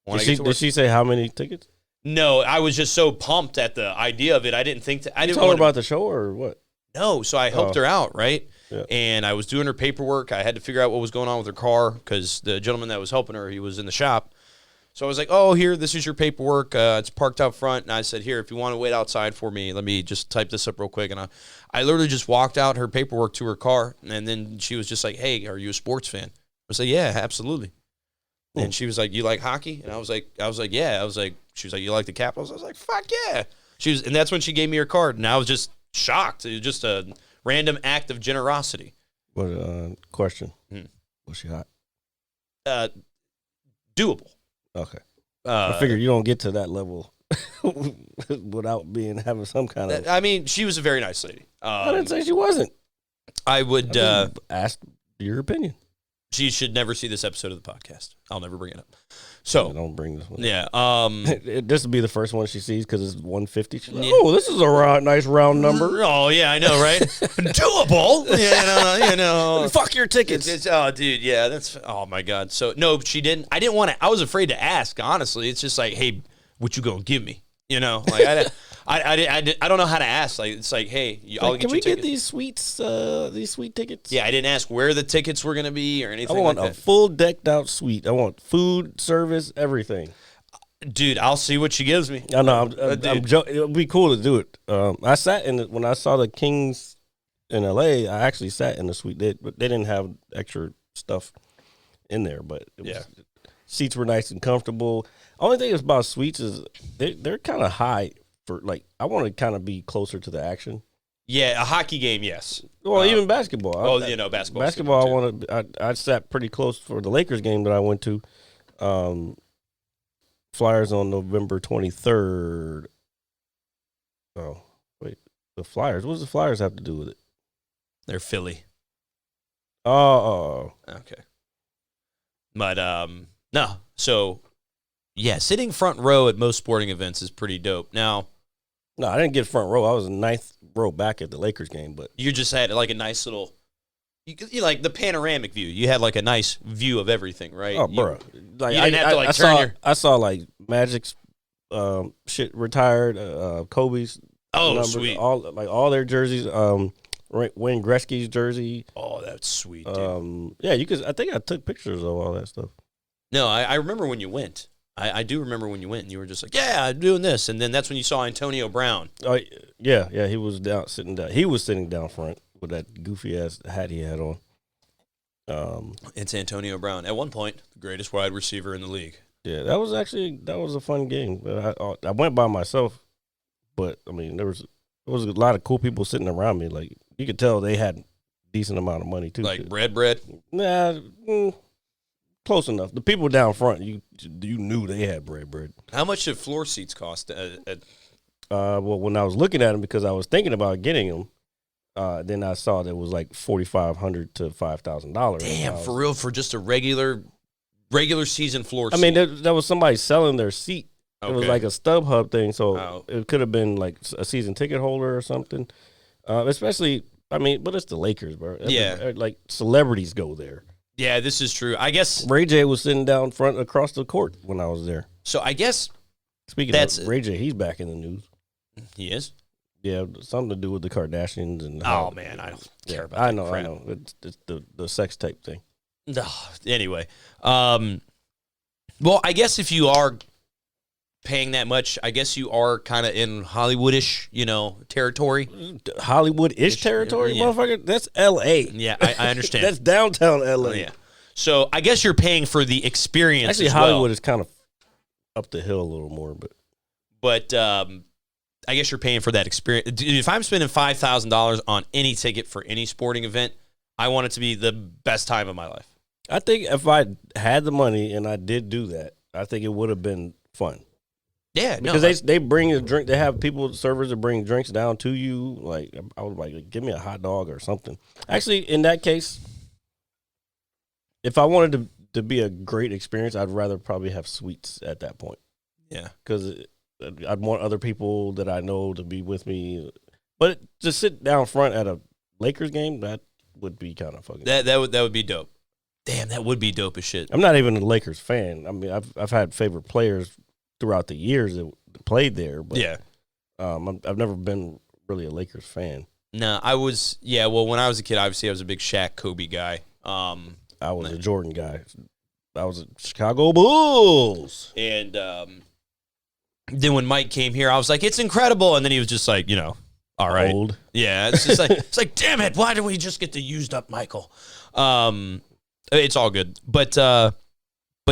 S4: Did she say how many tickets?
S5: No, I was just so pumped at the idea of it. I didn't think I didn't
S4: tell her about the show or what?
S5: No, so I helped her out, right?
S4: Yeah.
S5: And I was doing her paperwork. I had to figure out what was going on with her car because the gentleman that was helping her, he was in the shop. So I was like, oh, here, this is your paperwork. It's parked out front. And I said, here, if you want to wait outside for me, let me just type this up real quick. And I literally just walked out her paperwork to her car. And then she was just like, hey, are you a sports fan? I said, yeah, absolutely. And she was like, you like hockey? And I was like, yeah. She was like, you like the Capitals? I was like, fuck yeah. And that's when she gave me her card. And I was just shocked. It was just a random act of generosity.
S4: What question? Was she hot?
S5: Doable.
S4: Okay. I figured you don't get to that level without having some kind of.
S5: I mean, she was a very nice lady.
S4: I didn't say she wasn't.
S5: I would
S4: ask your opinion.
S5: She should never see this episode of the podcast. I'll never bring it up. So
S4: don't bring this one.
S5: Yeah.
S4: This will be the first one she sees because it's 150. She's like, oh, this is a nice round number.
S5: Oh yeah, I know, right? Doable. Yeah,
S4: Fuck your tickets.
S5: Oh, dude. Yeah, that's. Oh my God. So no, she didn't. I didn't want to. I was afraid to ask. Honestly, it's just like, hey, what you gonna give me? Like I don't know how to ask. Like it's like, hey, I'll get
S4: can
S5: you
S4: we
S5: tickets.
S4: get these sweet tickets?
S5: Yeah, I didn't ask where the tickets were gonna be or anything.
S4: I want
S5: like
S4: a
S5: that.
S4: full decked out suite. I want food, service, everything.
S5: Dude, I'll see what she gives me.
S4: I know. I'm joking. It would be cool to do it. I sat in it when I saw the Kings in LA, I actually sat in the suite. But they didn't have extra stuff in there, but seats were nice and comfortable. Only thing about suites is they're kind of high for like. I want to kind of be closer to the action.
S5: Yeah, a hockey game, yes.
S4: Well, even basketball.
S5: Basketball.
S4: Basketball, I sat pretty close for the Lakers game that I went to. Flyers on November 23rd. Oh, wait. The Flyers. What does the Flyers have to do with it?
S5: They're Philly.
S4: Oh.
S5: Okay. But, no. So, yeah, sitting front row at most sporting events is pretty dope. Now,
S4: no, I didn't get front row. I was ninth row back at the Lakers game, but
S5: you just had like a nice little, you like the panoramic view. You had like a nice view of everything, right?
S4: Oh, bro, like
S5: you didn't have to like turn your.
S4: I saw like Magic's shit retired, Kobe's. Numbers,
S5: Sweet.
S4: All their jerseys. Wayne Gretzky's jersey.
S5: Oh, that's sweet, dude.
S4: Yeah, you could. I think I took pictures of all that stuff.
S5: No, I remember when you went. I do remember when you went and you were just like, yeah, I'm doing this. And then that's when you saw Antonio Brown.
S4: Oh, yeah, he was sitting down. He was sitting down front with that goofy-ass hat he had on.
S5: It's Antonio Brown. At one point, the greatest wide receiver in the league.
S4: Yeah, that was a fun game. I went by myself, but, I mean, there was a lot of cool people sitting around me. Like, you could tell they had a decent amount of money, too.
S5: Like bread?
S4: Nah, close enough. The people down front, you knew they had bread.
S5: How much did floor seats cost?
S4: Well, when I was looking at them, because I was thinking about getting them, then I saw that it was like $4,500 to $5,000.
S5: Damn, for real, for just a regular season floor seat.
S4: I mean, that was somebody selling their seat.
S5: Okay.
S4: It was like a StubHub thing, so it could have been like a season ticket holder or something. Especially, I mean, but it's the Lakers, bro.
S5: Yeah.
S4: Like celebrities go there.
S5: Yeah, this is true. I guess
S4: Ray J was sitting down front across the court when I was there.
S5: so. I guess
S4: Speaking of Ray J, he's back in the news.
S5: he is.
S4: Yeah, something to do with the Kardashians and.
S5: Oh man, I don't care about.
S4: I
S5: that
S4: know.
S5: crap.
S4: It's the sex tape thing.
S5: Anyway, well, I guess if you are paying that much, I guess you are kind of in Hollywoodish, territory.
S4: Hollywood-ish territory,
S5: Yeah.
S4: motherfucker. That's L.A.
S5: Yeah, I understand.
S4: That's downtown L.A.
S5: Yeah. So I guess you're paying for the experience.
S4: Actually,
S5: as
S4: Hollywood
S5: well.
S4: is kind of up the hill a little more,
S5: But I guess you're paying for that experience. Dude, if I'm spending $5,000 on any ticket for any sporting event, I want it to be the best time of my life.
S4: I think if I had the money and I did do that, I think it would have been fun.
S5: Yeah,
S4: Because they bring a drink. They have servers that bring drinks down to you. Like, I was like, give me a hot dog or something. Actually, in that case, if I wanted to be a great experience, I'd rather probably have suites at that point.
S5: Yeah.
S4: Because I'd want other people that I know to be with me. But to sit down front at a Lakers game, that would be kind of fucking.
S5: That would be dope. Damn, that would be dope as shit.
S4: I'm not even a Lakers fan. I mean, I've had favorite players throughout the years that played there, but
S5: Yeah.
S4: I've never been really a Lakers fan.
S5: No, I was. Yeah, well, when I was a kid, obviously I was a big Shaq, Kobe guy.
S4: I was a Jordan guy. I was a Chicago Bulls.
S5: And then when Mike came here, I was like, it's incredible. And then he was just like, all right.
S4: Old.
S5: Yeah, it's just like, damn it, why do we just get the used up Michael? It's all good. But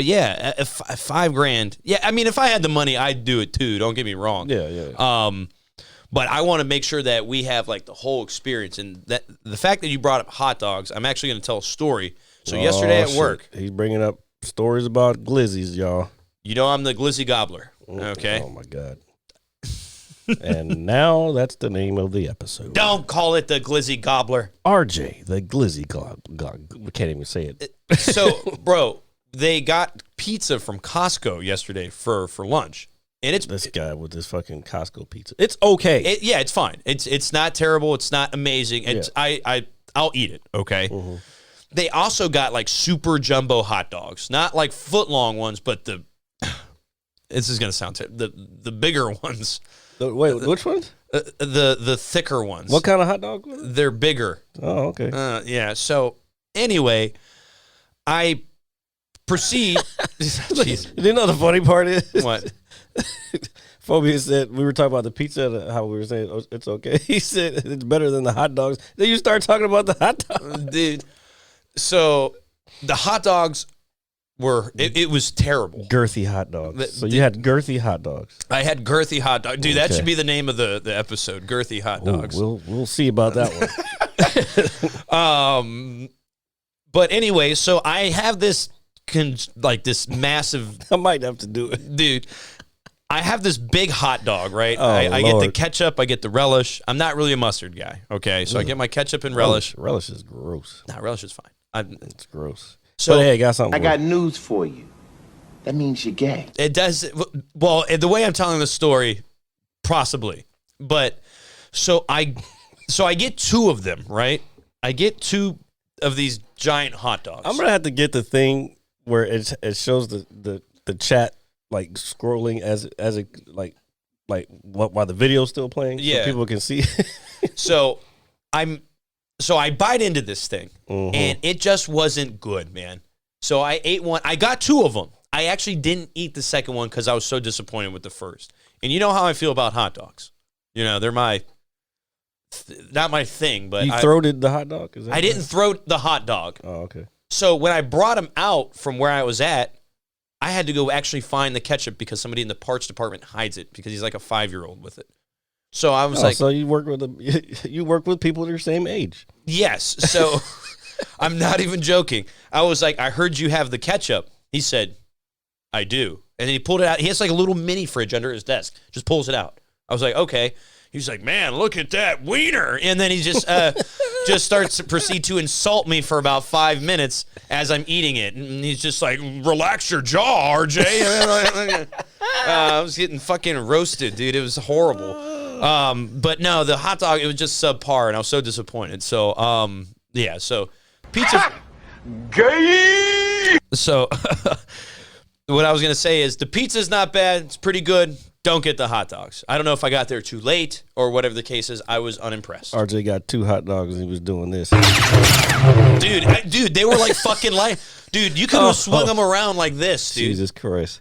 S5: yeah, if $5,000. Yeah, I mean, if I had the money, I'd do it too. Don't get me wrong.
S4: Yeah.
S5: But I want to make sure that we have like the whole experience. And that the fact that you brought up hot dogs, I'm actually going to tell a story. So yesterday at work,
S4: he's bringing up stories about glizzies, y'all.
S5: I'm the glizzy gobbler. Okay.
S4: Oh my God. And now that's the name of the episode.
S5: Don't call it the glizzy gobbler.
S4: RJ, the glizzy we can't even say it.
S5: So, bro, they got pizza from Costco yesterday for lunch. And it's
S4: this guy with this fucking Costco pizza. It's okay.
S5: It's fine. It's not terrible. It's not amazing. It's I'll eat it. Okay.
S4: Mm-hmm.
S5: They also got like super jumbo hot dogs, not like foot long ones, but this is gonna sound the bigger ones.
S4: Wait, which ones?
S5: The thicker ones.
S4: What kind of hot dog?
S5: They're bigger.
S4: Oh, okay.
S5: Yeah. So anyway, I proceed. Jeez.
S4: You know the funny part is
S5: What?
S4: Phobia said, we were talking about the pizza, how we were saying, oh, it's okay. He said, it's better than the hot dogs. Then you start talking about the hot dogs.
S5: Dude. So the hot dogs were, it was terrible.
S4: Girthy hot dogs. So you had girthy hot dogs.
S5: I had girthy hot dogs. Dude, that
S4: Okay.
S5: should be the name of the episode, girthy hot dogs.
S4: We'll see about that one.
S5: But anyway, so I have this this massive,
S4: I might have to do it.
S5: dude, I have this big hot dog, right?
S4: Oh,
S5: I get the
S4: Lord.
S5: ketchup, I get the relish. I'm not really a mustard guy, okay? So I get my ketchup and relish.
S4: Relish is gross.
S5: Nah, relish is fine.
S4: It's gross.
S5: So-
S4: But hey, I got something.
S1: I got news for you. That means you're gay.
S5: It does, well, the way I'm telling the story, possibly. But, so I get 2 of them, right? I get 2 of these giant hot dogs.
S4: I'm gonna have to get the thing where it shows the chat like scrolling as it like while the video's still playing,
S5: Yeah.
S4: so people can see.
S5: So I bite into this thing, and it just wasn't good, man. So I ate one. I got 2 of them. I actually didn't eat the second one because I was so disappointed with the first. And you know how I feel about hot dogs. You know, they're not my thing, but
S4: You throated the hot dog? Is that
S5: I didn't throat the hot dog.
S4: Oh, okay.
S5: So when I brought him out from where I was at, I had to go actually find the ketchup because somebody in the parts department hides it because he's like a 5-year-old with it. So I was like,
S4: so you work with you work with people your same age.
S5: yes. So I'm not even joking. I was like, I heard you have the ketchup. He said, I do. And then he pulled it out. He has like a little mini fridge under his desk. Just pulls it out. I was like, okay. He's like, man, look at that wiener. And then he just starts to proceed to insult me for about 5 minutes as I'm eating it. And he's just like, relax your jaw, RJ. I was getting fucking roasted, dude. It was horrible. But no, the hot dog, it was just subpar, and I was so disappointed. So, yeah, so pizza.
S1: Gay!
S5: So what I was going to say is the pizza's not bad. It's pretty good. Don't get the hot dogs. I don't know if I got there too late or whatever the case is. I was unimpressed.
S4: RJ got 2 hot dogs and he was doing this.
S5: Dude, they were like fucking dude, you could have swung them around like this, dude.
S4: Jesus Christ.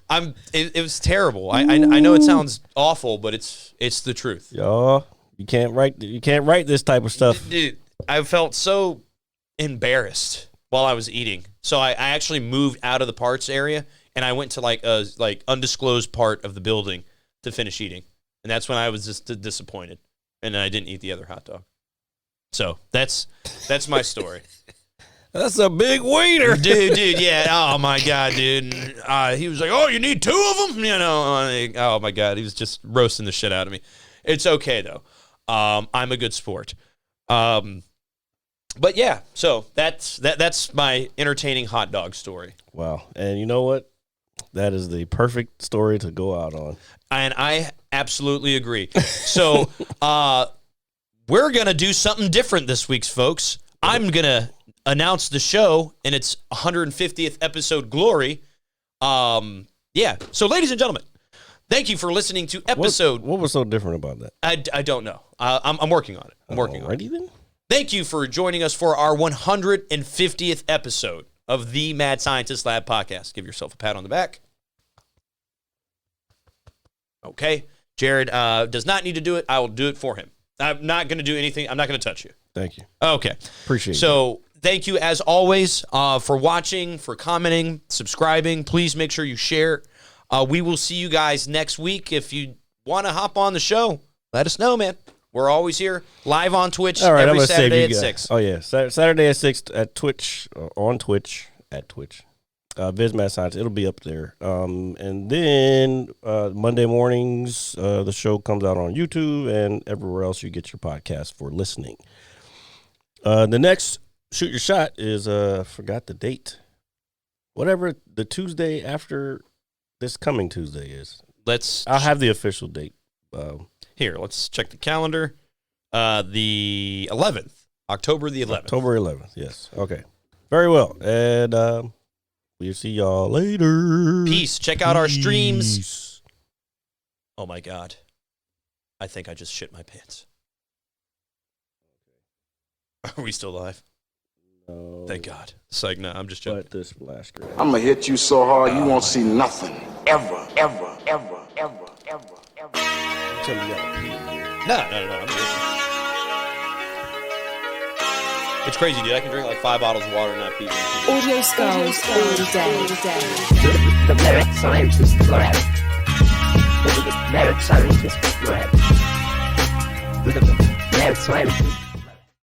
S5: It was terrible. I know it sounds awful, but it's the truth.
S4: Y'all, you can't write this type of stuff.
S5: Dude, I felt so embarrassed while I was eating. So I actually moved out of the parts area and I went to like a undisclosed part of the building to finish eating. And that's when I was just disappointed. And I didn't eat the other hot dog. So that's my story.
S4: That's a big wiener.
S5: dude, yeah. Oh my God, dude. He was like, oh, you need 2 of them? You know, oh my God. He was just roasting the shit out of me. It's okay though. I'm a good sport. But yeah, so that's my entertaining hot dog story.
S4: Wow. And you know what? That is the perfect story to go out on.
S5: And I absolutely agree. So we're going to do something different this week, folks. I'm going to announce the show in its 150th episode glory. Yeah. So, ladies and gentlemen, thank you for listening to episode.
S4: What was so different about that?
S5: I don't know. I'm working on it. I'm working on it.
S4: Alrighty then.
S5: Thank you for joining us for our 150th episode of the Mad Scientist Lab podcast. Give yourself a pat on the back. Okay. Jared does not need to do it. I will do it for him. I'm not going to do anything. I'm not going to touch you.
S4: Thank you.
S5: Okay.
S4: Appreciate it.
S5: So thank you as always for watching, for commenting, subscribing. Please make sure you share. We will see you guys next week. If you want to hop on the show, let us know, man. We're always here live on Twitch
S4: All right, I'm
S5: every
S4: gonna
S5: Saturday
S4: save
S5: at
S4: you
S5: 6.
S4: Oh yeah, Saturday at 6 at Twitch, on Twitch at Twitch. Mad Science, it'll be up there. And then Monday mornings, the show comes out on YouTube and everywhere else you get your podcast for listening. The next Shoot Your Shot is forgot the date. Whatever the Tuesday after this coming Tuesday is. I'll have the official date.
S5: Here, let's check the calendar. The 11th, October the 11th.
S4: October 11th, yes. Okay. Very well. And we'll see y'all later.
S5: Peace. Check out our streams. Oh, my God. I think I just shit my pants. Are we still live?
S4: No.
S5: Thank God. It's like, no, I'm just joking.
S4: But this splash screen.
S1: I'm gonna hit you so hard you won't see nothing. Ever, ever, ever, ever, ever, ever.
S4: tell me you gotta pee.
S5: No. I'm listening. It's crazy, dude. I can drink like 5 bottles of water and not pee.
S2: Audio skulls all day.
S3: The merit scientist lab. The merit scientist lab. The merit scientist